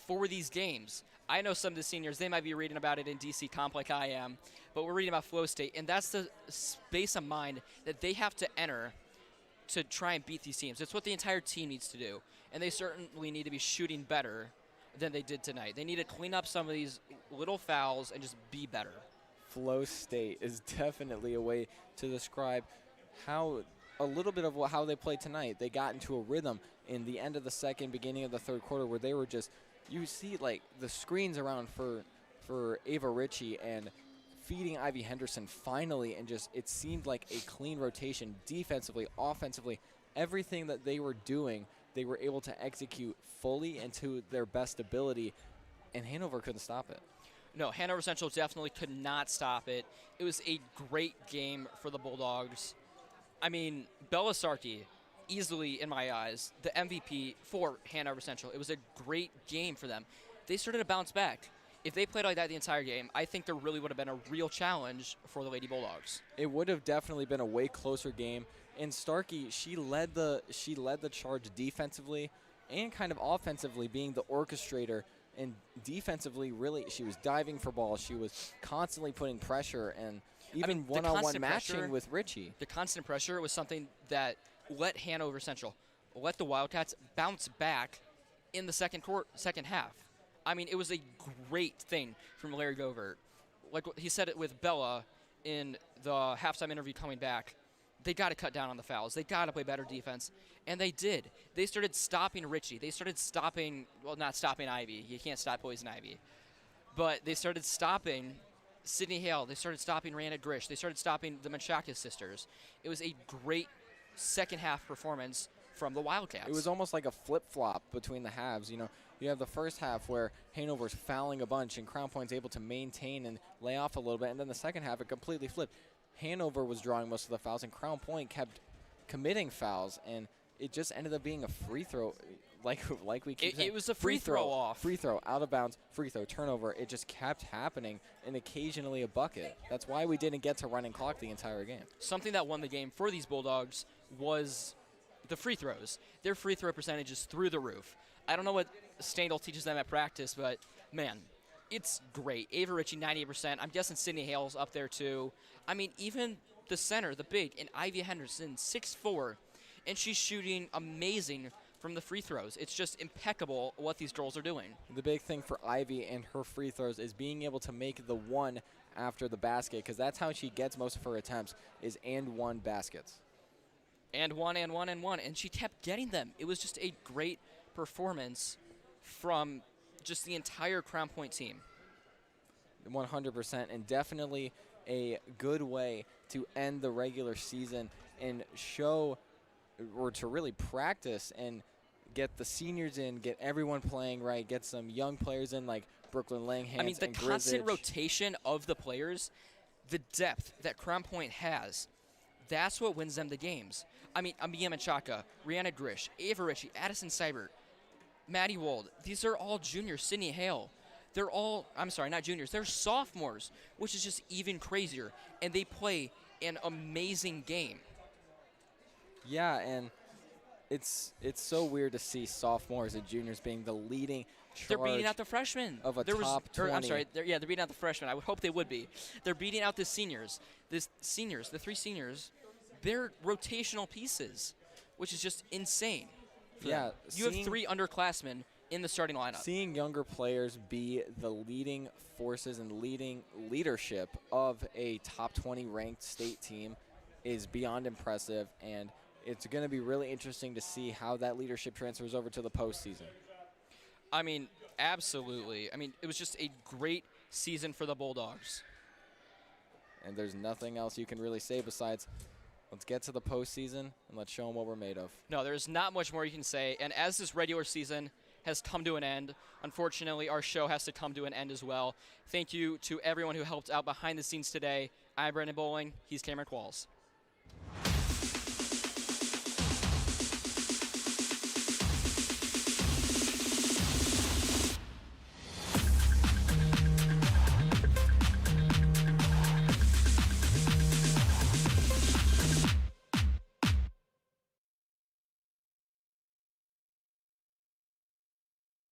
for these games. I know some of the seniors, they might be reading about it in DC Comp like I am, but we're reading about flow state, and that's the space of mind that they have to enter to try and beat these teams. It's what the entire team needs to do, and they certainly need to be shooting better than they did tonight. They need to clean up some of these little fouls and just be better. Flow state is definitely a way to describe a little bit of how they played tonight. They got into a rhythm in the end of the second, beginning of the third quarter, where they were just, you see like the screens around for Ava Ritchie and feeding Ivy Henderson finally, and just it seemed like a clean rotation defensively, offensively. Everything that they were doing, they were able to execute fully and to their best ability, and Hanover couldn't stop it. No, Hanover Central definitely could not stop it. It was a great game for the Bulldogs. I mean, Bella Sarkey, easily, in my eyes, the MVP for Hanover Central. It was a great game for them. They started to bounce back. If they played like that the entire game, I think there really would have been a real challenge for the Lady Bulldogs. It would have definitely been a way closer game. And Starkey, she led the charge defensively and kind of offensively, being the orchestrator. And defensively, really, she was diving for balls. She was constantly putting pressure, and even one-on-one matching with Ritchie. The constant pressure was something that let Hanover Central, let the Wildcats bounce back in the second half. I mean, it was a great thing from Larry Govert. Like he said it with Bella in the halftime interview coming back. They got to cut down on the fouls. They got to play better defense, and they did. They started stopping Ritchie. They started stopping, well, not stopping Ivy. You can't stop Poison Ivy. But they started stopping Sydney Hale. They started stopping Randa Grish. They started stopping the Menchaca sisters. It was a great second-half performance from the Wildcats. It was almost like a flip-flop between the halves. You know, you have the first half where Hanover's fouling a bunch and Crown Point's able to maintain and lay off a little bit, and then the second half it completely flipped. Hanover was drawing most of the fouls, and Crown Point kept committing fouls, and it just ended up being a free throw, like we keep saying. It was a free throw off. Free throw, out of bounds, free throw, turnover. It just kept happening, and occasionally a bucket. That's why we didn't get to running clock the entire game. Something that won the game for these Bulldogs was the free throws. Their free throw percentage is through the roof. I don't know what Stengel teaches them at practice, but, man, it's great. Ava Ritchie, 98%. I'm guessing Sydney Hale's up there, too. I mean, even the center, the big, and Ivy Henderson, 6'4", and she's shooting amazing from the free throws. It's just impeccable what these girls are doing. The big thing for Ivy and her free throws is being able to make the one after the basket, because that's how she gets most of her attempts, is and one baskets. And one, and one, and one. And she kept getting them. It was just a great performance from just the entire Crown Point team. 100%, and definitely a good way to end the regular season and show, or to really practice and get the seniors in, get everyone playing right, get some young players in like Brooklyn Langhans. I mean, the and constant Grisich. rotation of the players, the depth that Crown Point has, that's what wins them the games. I mean, Amia Menchaca, Rihanna Grish, Ava Ritchie, Addison Seibert, Maddie Wold. These are all juniors. Sydney Hale. They're all, I'm sorry, not juniors. They're sophomores, which is just even crazier. And they play an amazing game. Yeah, and it's so weird to see sophomores and juniors being the leading charge. They're beating out the freshmen. Of a top 20. I'm sorry, they're beating out the freshmen. I would hope they would be. They're beating out the seniors. The three seniors, they're rotational pieces, which is just insane. Yeah. You have three underclassmen in the starting lineup. Seeing younger players be the leading forces and leading leadership of a top 20 ranked state team is beyond impressive, and it's going to be really interesting to see how that leadership transfers over to the postseason. I mean, absolutely. I mean, it was just a great season for the Bulldogs. And there's nothing else you can really say besides let's get to the postseason and let's show them what we're made of. No, there's not much more you can say. And as this regular season has come to an end, unfortunately, our show has to come to an end as well. Thank you to everyone who helped out behind the scenes today. I'm Brandon Boling. He's Cameron Qualls.